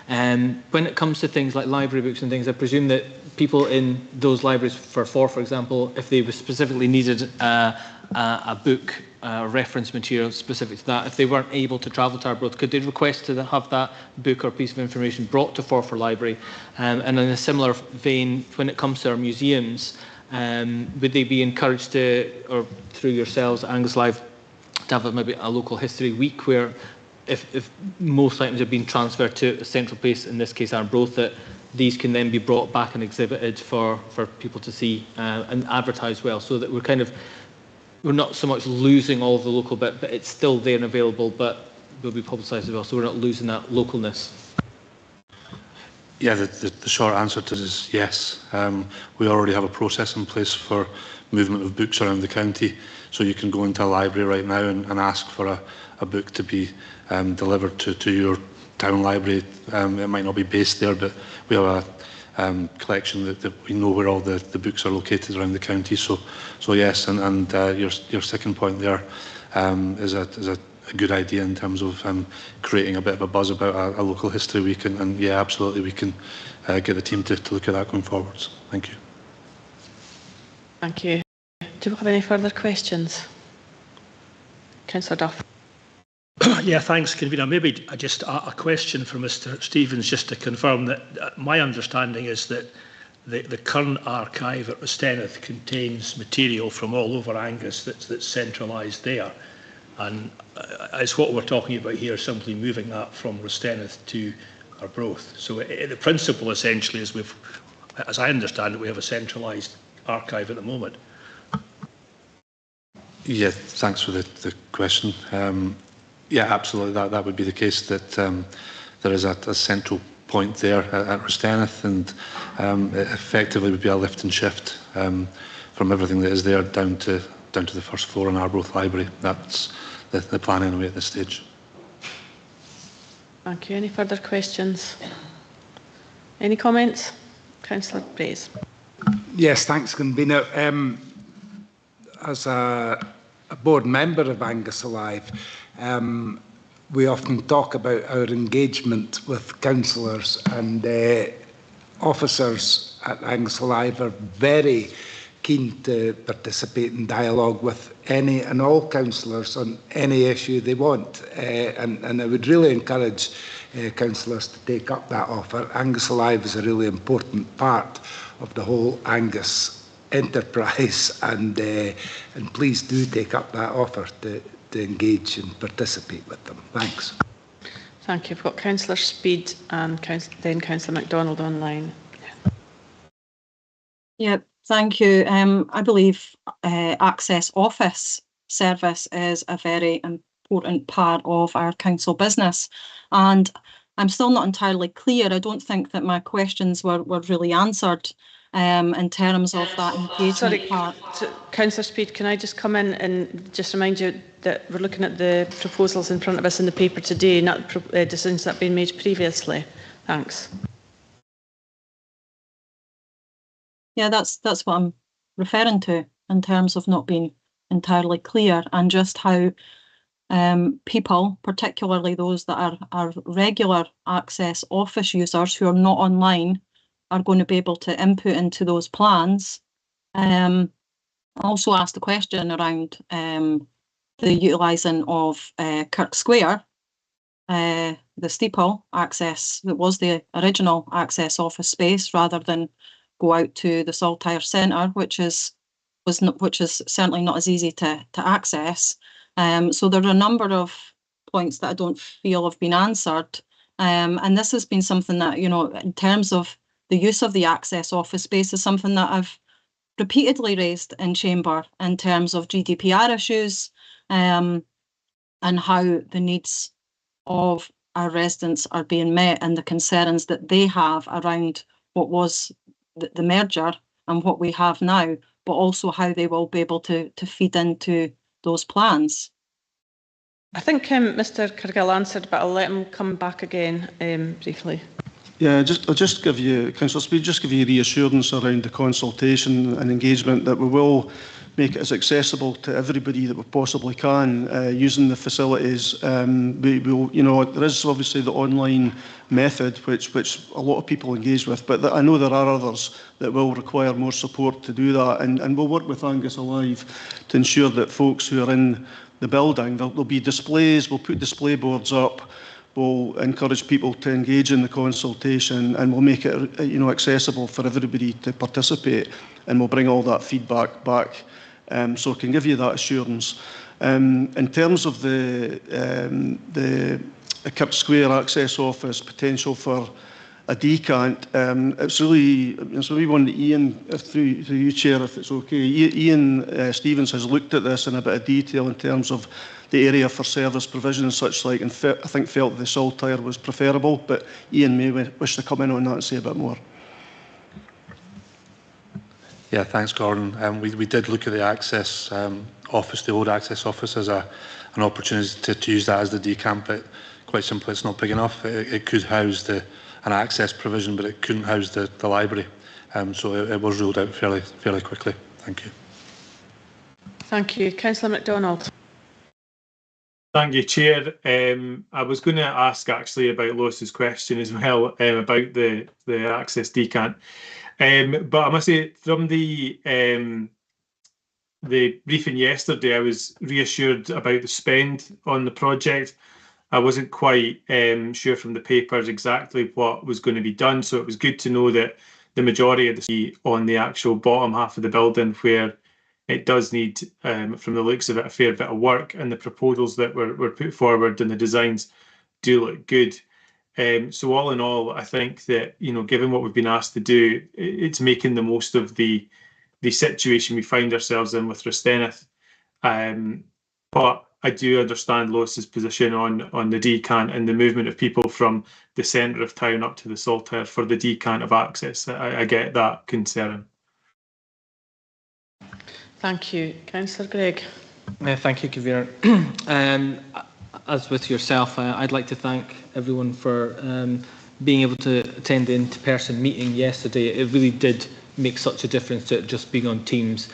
When it comes to things like library books and things, I presume that people in those libraries, for example, if they specifically needed a book, reference material specific to that, if they weren't able to travel to Arbroath, could they request to have that book or piece of information brought to Forfar Library? And in a similar vein, when it comes to our museums, would they be encouraged to, or through yourselves, Angus Live, to have maybe a local history week where if most items have been transferred to a central place, in this case Arbroath, that these can then be brought back and exhibited for people to see and advertised well, so that we're kind of we're not so much losing all of the local bit, but it's still there and available, but will be publicised as well, so we're not losing that localness. Yeah, the short answer to this is yes. We already have a process in place for movement of books around the county, so you can go into a library right now and ask for a book to be delivered to your town library. It might not be based there, but we have a collection that we know where all the books are located around the county. So yes, and your second point there is a good idea in terms of creating a bit of a buzz about a local history week, and yeah, absolutely, we can get the team to look at that going forwards. Thank you. Thank you. Do we have any further questions? Councillor Duff. Yeah, thanks, Convener. Maybe just a question for Mr Stevens, just to confirm that my understanding is that the current archive at Rosteneth contains material from all over Angus that's centralised there. And it's what we're talking about here, simply moving that from Rosteneth to Arbroath. So the principle essentially is as I understand it, we have a centralised archive at the moment. Yeah, thanks for the question. Yeah, absolutely, that would be the case, that there is a central point there at Rosteneth, and it effectively would be a lift and shift from everything that is there down to the first floor in Arbroath Library. That's the plan anyway at this stage. Thank you. Any further questions? Any comments? Councillor Brace. Yes, thanks, Convener. As a board member of Angus Alive, we often talk about our engagement with councillors, and officers at Angus Alive are very keen to participate in dialogue with any and all councillors on any issue they want. And I would really encourage councillors to take up that offer. Angus Alive is a really important part of the whole Angus enterprise, and please do take up that offer to engage and participate with them. Thanks. Thank you. We've got Councillor Speed and then Councillor MacDonald online. Yeah, thank you. I believe Access Office service is a very important part of our council business, and I'm still not entirely clear. I don't think that my questions were really answered in terms of that engagement part. Councillor Speed, can I just come in and just remind you that we're looking at the proposals in front of us in the paper today, not decisions that have been made previously. Thanks. Yeah, that's what I'm referring to in terms of not being entirely clear, and just how people, particularly those that are regular Access Office users who are not online, are going to be able to input into those plans. I also asked a question around the utilising of Kirk Square, the steeple access that was the original Access Office space, rather than go out to the Saltire Centre, which is certainly not as easy to access. So there are a number of points that I don't feel have been answered, and this has been something that, you know, in terms of the use of the Access Office space, is something that I've repeatedly raised in Chamber in terms of GDPR issues, and how the needs of our residents are being met, and the concerns that they have around what was the merger and what we have now, but also how they will be able to feed into those plans. I think Mr Cargill answered, but I'll let him come back again briefly. Yeah, I'll just give you, Councillor Speed, just give you reassurance around the consultation and engagement that we will make it as accessible to everybody that we possibly can using the facilities. We will, you know, there is obviously the online method which a lot of people engage with, but I know there are others that will require more support to do that, and we'll work with Angus Alive to ensure that folks who are in the building, there'll be displays, we'll put display boards up, we'll encourage people to engage in the consultation, and we'll make it, you know, accessible for everybody to participate, and we'll bring all that feedback back. So I can give you that assurance. In terms of the Kirk Square Access Office potential for a decant. It's really one that Ian, through you, Chair, if it's okay. Ian Stevens has looked at this in a bit of detail in terms of the area for service provision and such like, and I think felt the Saltire was preferable, but Ian may wish to come in on that and say a bit more. Yeah, thanks, Gordon. We did look at the access office, the old access office, as an opportunity to use that as the decant, but quite simply, it's not big enough. It could house an access provision, but it couldn't house the library. So it was ruled out fairly quickly. Thank you. Thank you. Councillor MacDonald. Thank you, Chair. I was going to ask actually about Lois's question as well, about the access decant. But I must say, from the briefing yesterday, I was reassured about the spend on the project. I wasn't quite sure from the papers exactly what was going to be done, so it was good to know that the majority of the on the actual bottom half of the building, where it does need, from the looks of it, a fair bit of work, and the proposals that were put forward and the designs do look good. So all in all, I think that, you know, given what we've been asked to do, it's making the most of the situation we find ourselves in with Rosteneth. But I do understand Lois's position on the decant and the movement of people from the centre of town up to the Saltire for the decant of access. I get that concern. Thank you. Councillor Gregg. Thank you, Convener. As with yourself, I'd like to thank everyone for being able to attend the in-person meeting yesterday. It really did make such a difference to it just being on Teams.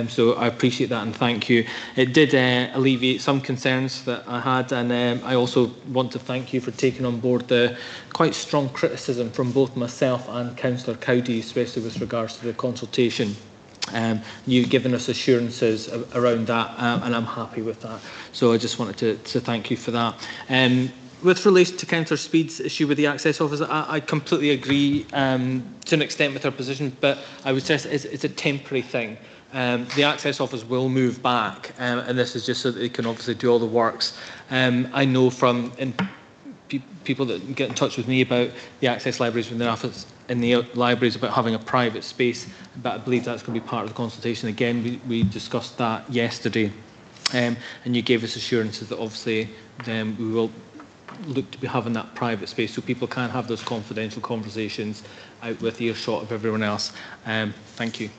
So I appreciate that and thank you. It did alleviate some concerns that I had, and I also want to thank you for taking on board the quite strong criticism from both myself and Councillor Cowdery, especially with regards to the consultation. You've given us assurances around that, and I'm happy with that. So I just wanted to thank you for that. With relation to Councillor Speed's issue with the access office, I completely agree to an extent with her position, but I would stress it's a temporary thing. The access office will move back, and this is just so that they can obviously do all the works. I know from people that get in touch with me about the access libraries within the office, in the libraries, about having a private space, but I believe that's going to be part of the consultation. Again, we discussed that yesterday, and you gave us assurances that obviously we will look to be having that private space so people can have those confidential conversations out with earshot of everyone else. Thank you.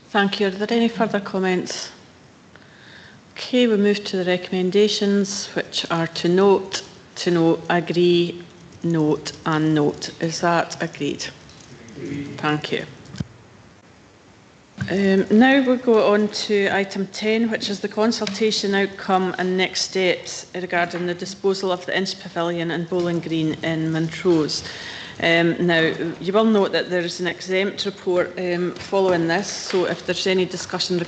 Thank you. Are there any further comments? Okay, we move to the recommendations, which are to note, agree, note and note. Is that agreed? Thank you. Now we'll go on to item 10, which is the consultation outcome and next steps regarding the disposal of the Inch Pavilion and Bowling Green in Montrose. Now, you will note that there is an exempt report following this, so if there's any discussion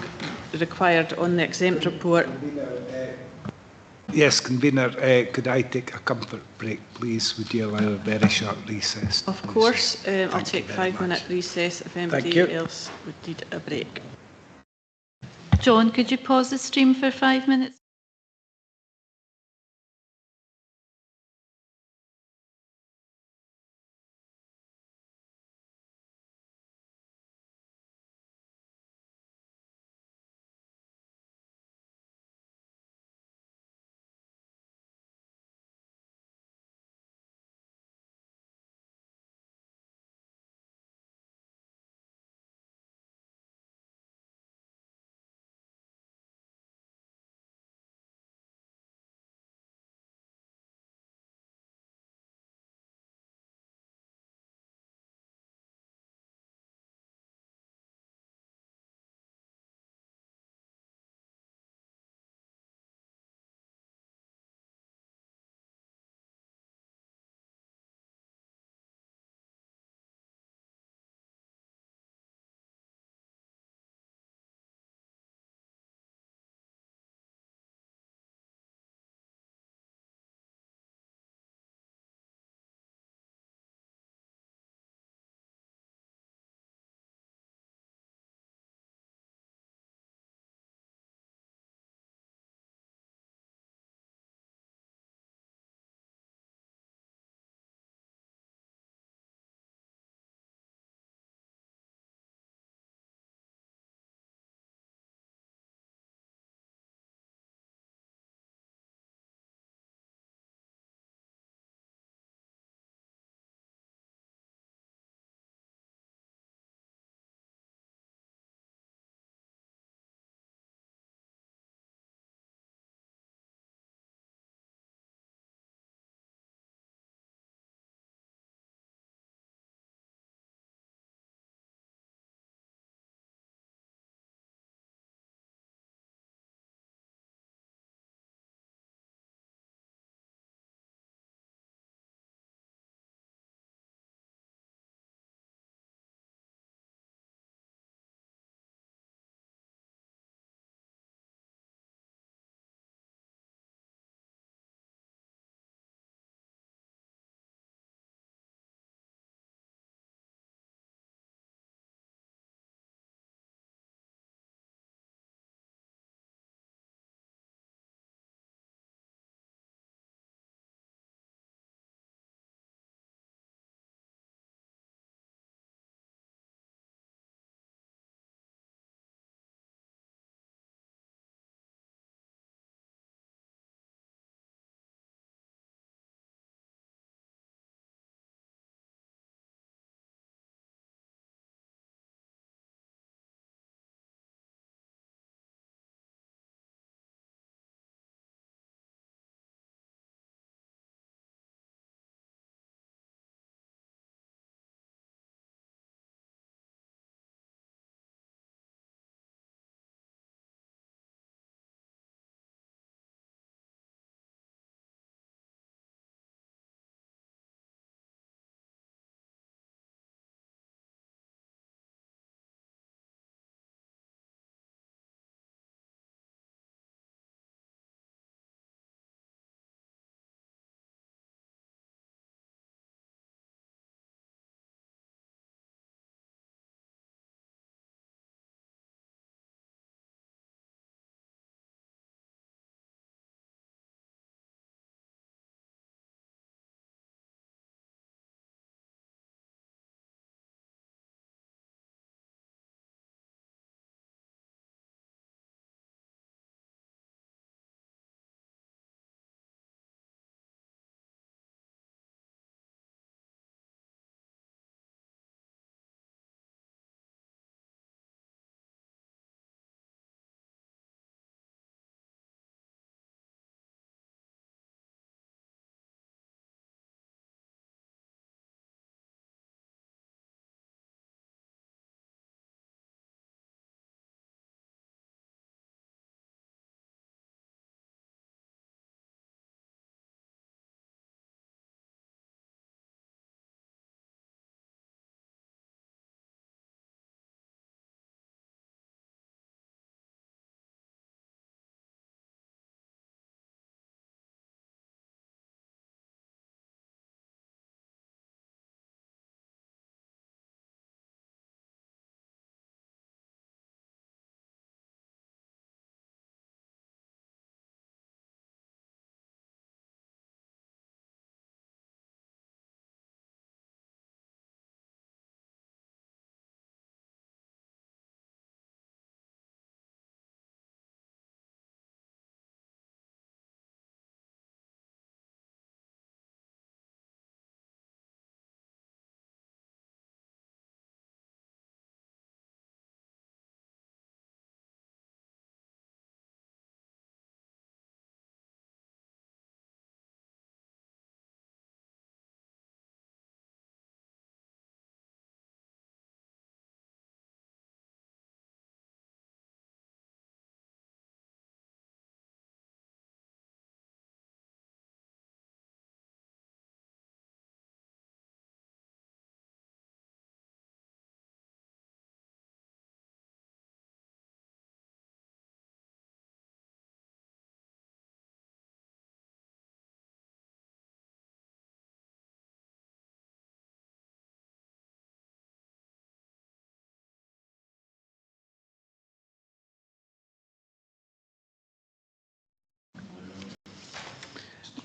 required on the exempt report. Yes, Convener, could I take a comfort break, please? Would you allow a very short recess? Of course, I'll take a 5-minute recess if anybody else would need a break. John, could you pause the stream for 5 minutes?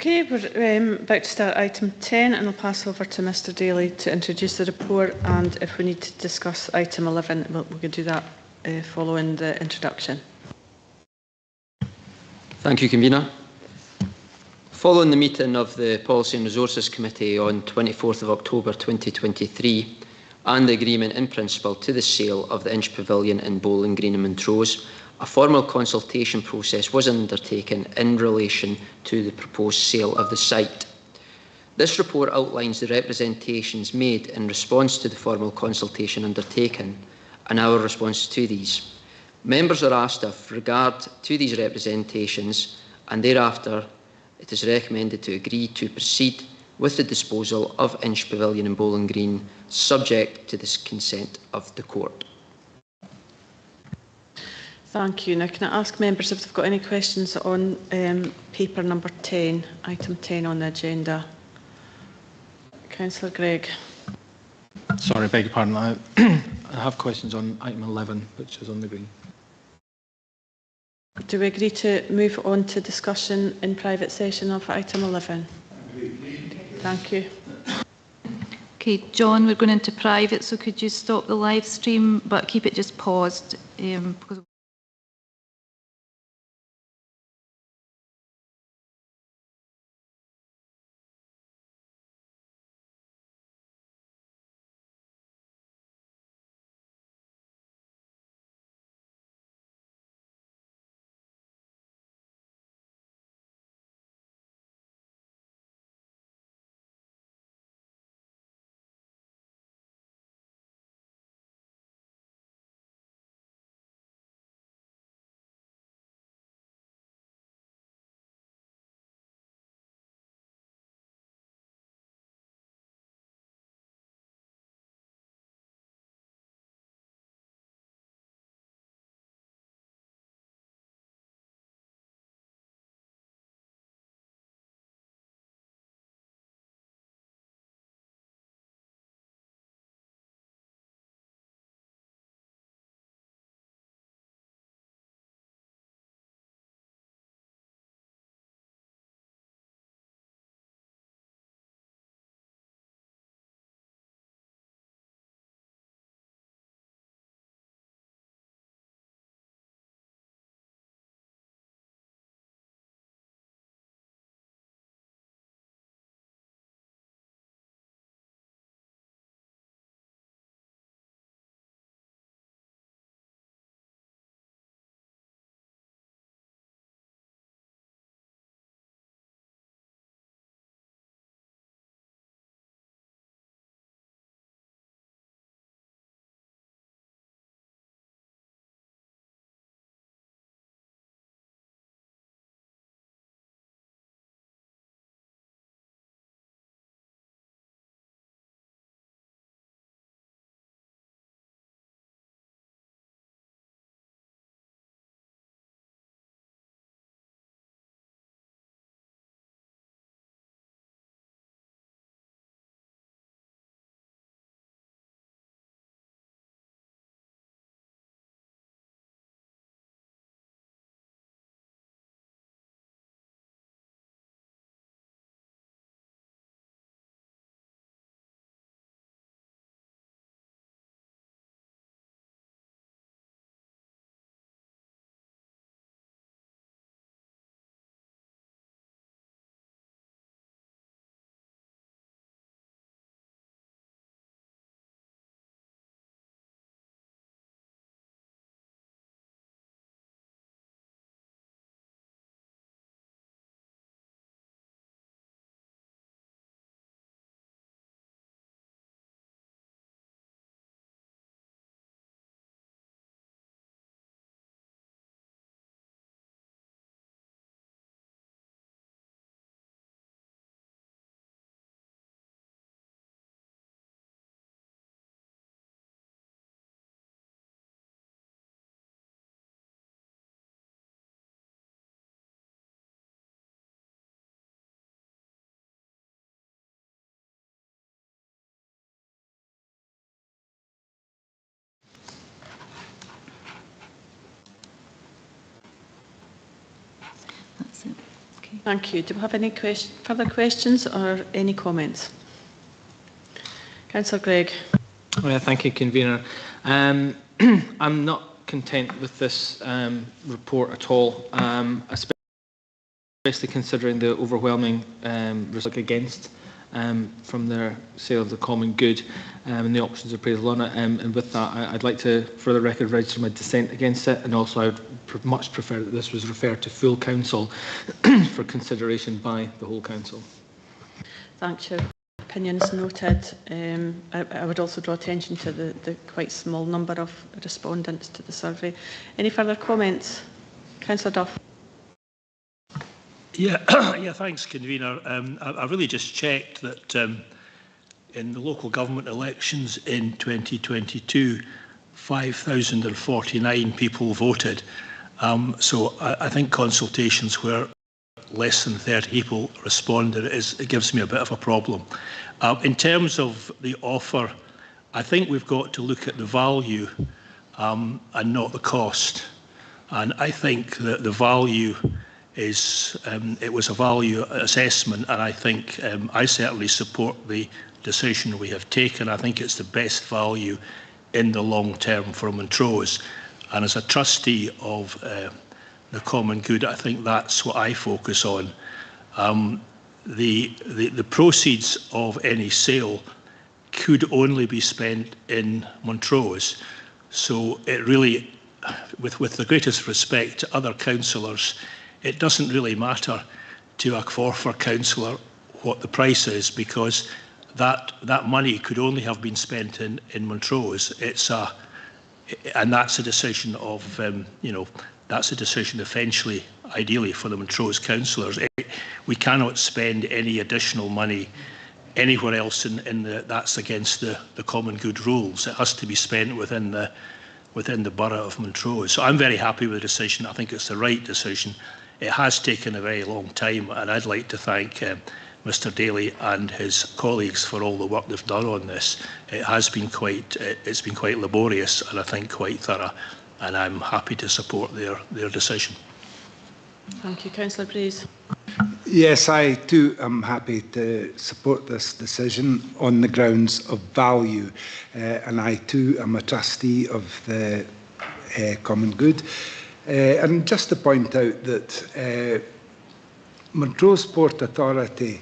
Okay, we're about to start item 10 and I'll pass over to Mr Daly to introduce the report, and if we need to discuss item 11, we can do that following the introduction. Thank you, Convener. Following the meeting of the Policy and Resources Committee on 24th of October 2023 and the agreement in principle to the sale of the Inch Pavilion in Bowling Green and Montrose, a formal consultation process was undertaken in relation to the proposed sale of the site. This report outlines the representations made in response to the formal consultation undertaken and our response to these. Members are asked of regard to these representations, and thereafter it is recommended to agree to proceed with the disposal of Inch Pavilion in Bowling Green, subject to the consent of the court. Thank you. Now, can I ask members if they've got any questions on paper number 10, item 10 on the agenda? Councillor Gregg. Sorry, beg your pardon. I have questions on item 11, which is on the green. Do we agree to move on to discussion in private session of item 11? Thank you. Okay, John, we're going into private, so could you stop the live stream but keep it just paused? Because Thank you. Do we have any further questions or any comments? Councillor Gregg. Thank you, Convener. I'm not content with this report at all, especially considering the overwhelming result against from their sale of the common good and the options appraisal on it. And with that, I'd like to, for the record, register my dissent against it, and also I would much prefer that this was referred to full council for consideration by the whole council. Thank you. Opinions noted. I would also draw attention to the quite small number of respondents to the survey. Any further comments? Councillor Duff. Yeah, thanks, Convener. I really just checked that in the local government elections in 2022, 5,049 people voted. So I think consultations where less than 30 people responded, it gives me a bit of a problem. In terms of the offer, I think we've got to look at the value and not the cost. And I think that the value is, it was a value assessment, and I think I certainly support the decision we have taken. I think it's the best value in the long term for Montrose. And as a trustee of the common good, I think that's what I focus on. The proceeds of any sale could only be spent in Montrose. So it really, with the greatest respect to other councillors, it doesn't really matter to a Forfar councillor what the price is, because that money could only have been spent in Montrose. And that's a decision of, that's a decision eventually, ideally, for the Montrose councillors. We cannot spend any additional money anywhere else that's against the common good rules. It has to be spent within the borough of Montrose. So I'm very happy with the decision. I think it's the right decision. It has taken a very long time, and I'd like to thank Mr Daly and his colleagues for all the work they've done on this. It's been quite laborious, and I think quite thorough, and I'm happy to support their decision. Thank you. Councillor Breeze. Yes, I too am happy to support this decision on the grounds of value, and I too am a trustee of the common good. And just to point out that Montrose Port Authority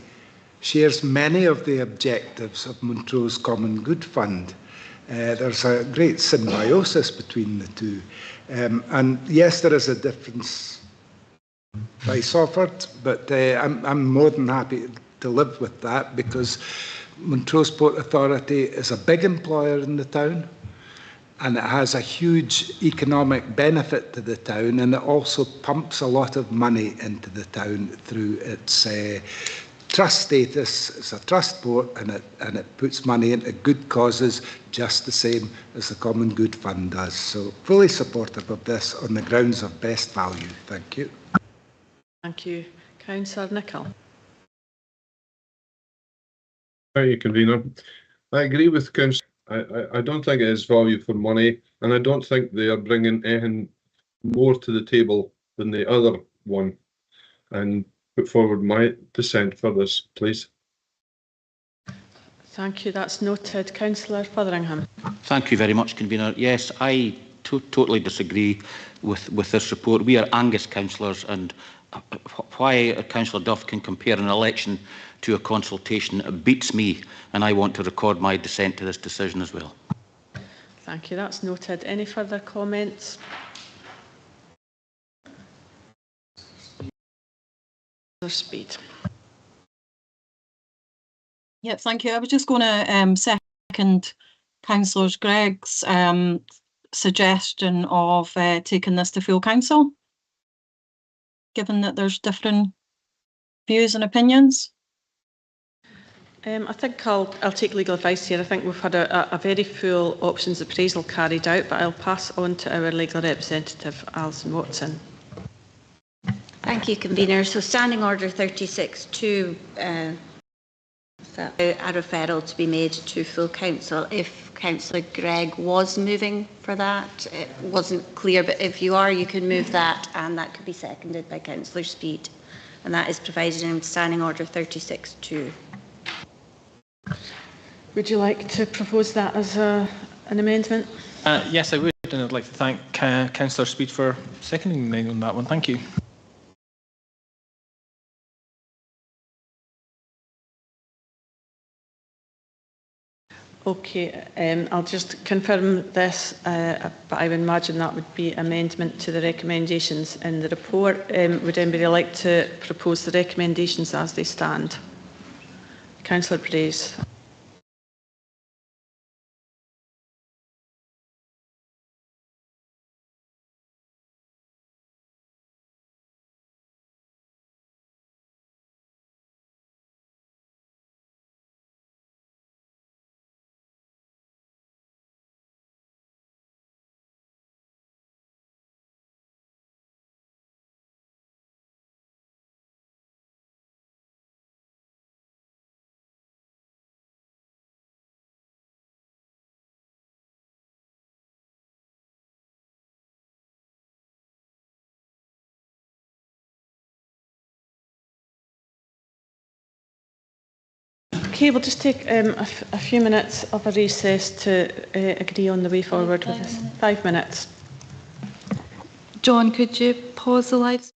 shares many of the objectives of Montrose Common Good Fund. There's a great symbiosis between the two. And yes, there is a difference price offered, but I'm more than happy to live with that, because Montrose Port Authority is a big employer in the town, and it has a huge economic benefit to the town, and it also pumps a lot of money into the town through its trust status. It's a trust port, and it puts money into good causes just the same as the Common Good Fund does. So fully supportive of this on the grounds of best value. Thank you. Thank you. Councillor Nicholl. Thank you, Convener. I agree with Councillor. I don't think it is value for money, and I don't think they are bringing anything more to the table than the other one. And put forward my dissent for this, please. Thank you. That's noted. Councillor Fotheringham. Thank you very much, Convener. Yes, I totally disagree with this report. We are Angus councillors, and why Councillor Duff can compare an election to a consultation, it beats me, and I want to record my dissent to this decision as well. Thank you. That's noted. Any further comments? Speed. Yeah, thank you. I was just going to second Councillor Gregg's suggestion of taking this to full council, given that there's different views and opinions. I think I'll take legal advice here. I think we've had a very full options appraisal carried out, but I'll pass on to our legal representative, Alison Watson. Thank you, Convener. So Standing Order 36.2, a referral to be made to full council. If Councillor Gregg was moving for that, it wasn't clear, but if you are, you can move that, and that could be seconded by Councillor Speed. and that is provided in Standing Order 36.2. Would you like to propose that as an amendment? Yes, I would, and I'd like to thank Councillor Speed for seconding me on that one. Thank you. Okay, I'll just confirm this, but I would imagine that would be amendment to the recommendations in the report. Would anybody like to propose the recommendations as they stand? Councillor Brace. Okay, we'll just take a few minutes of a recess to agree on the way forward with this. 5 minutes. John, could you pause the live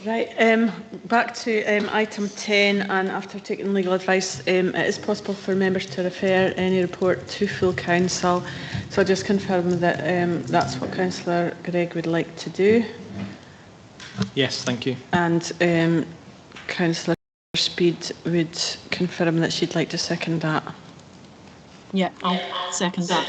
Right, back to item 10, and after taking legal advice, it is possible for members to refer any report to full council. So I'll just confirm that that's what Councillor Gregg would like to do. Yes, thank you. And Councillor Speed would confirm that she'd like to second that. Yeah, I'll second that.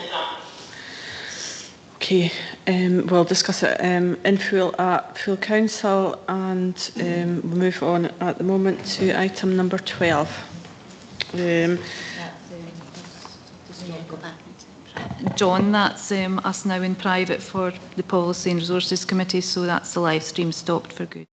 Okay, we'll discuss it in full at full council, and we'll move on at the moment to item number 12. John, that's us now in private for the Policy and Resources Committee, so that's the live stream stopped for good.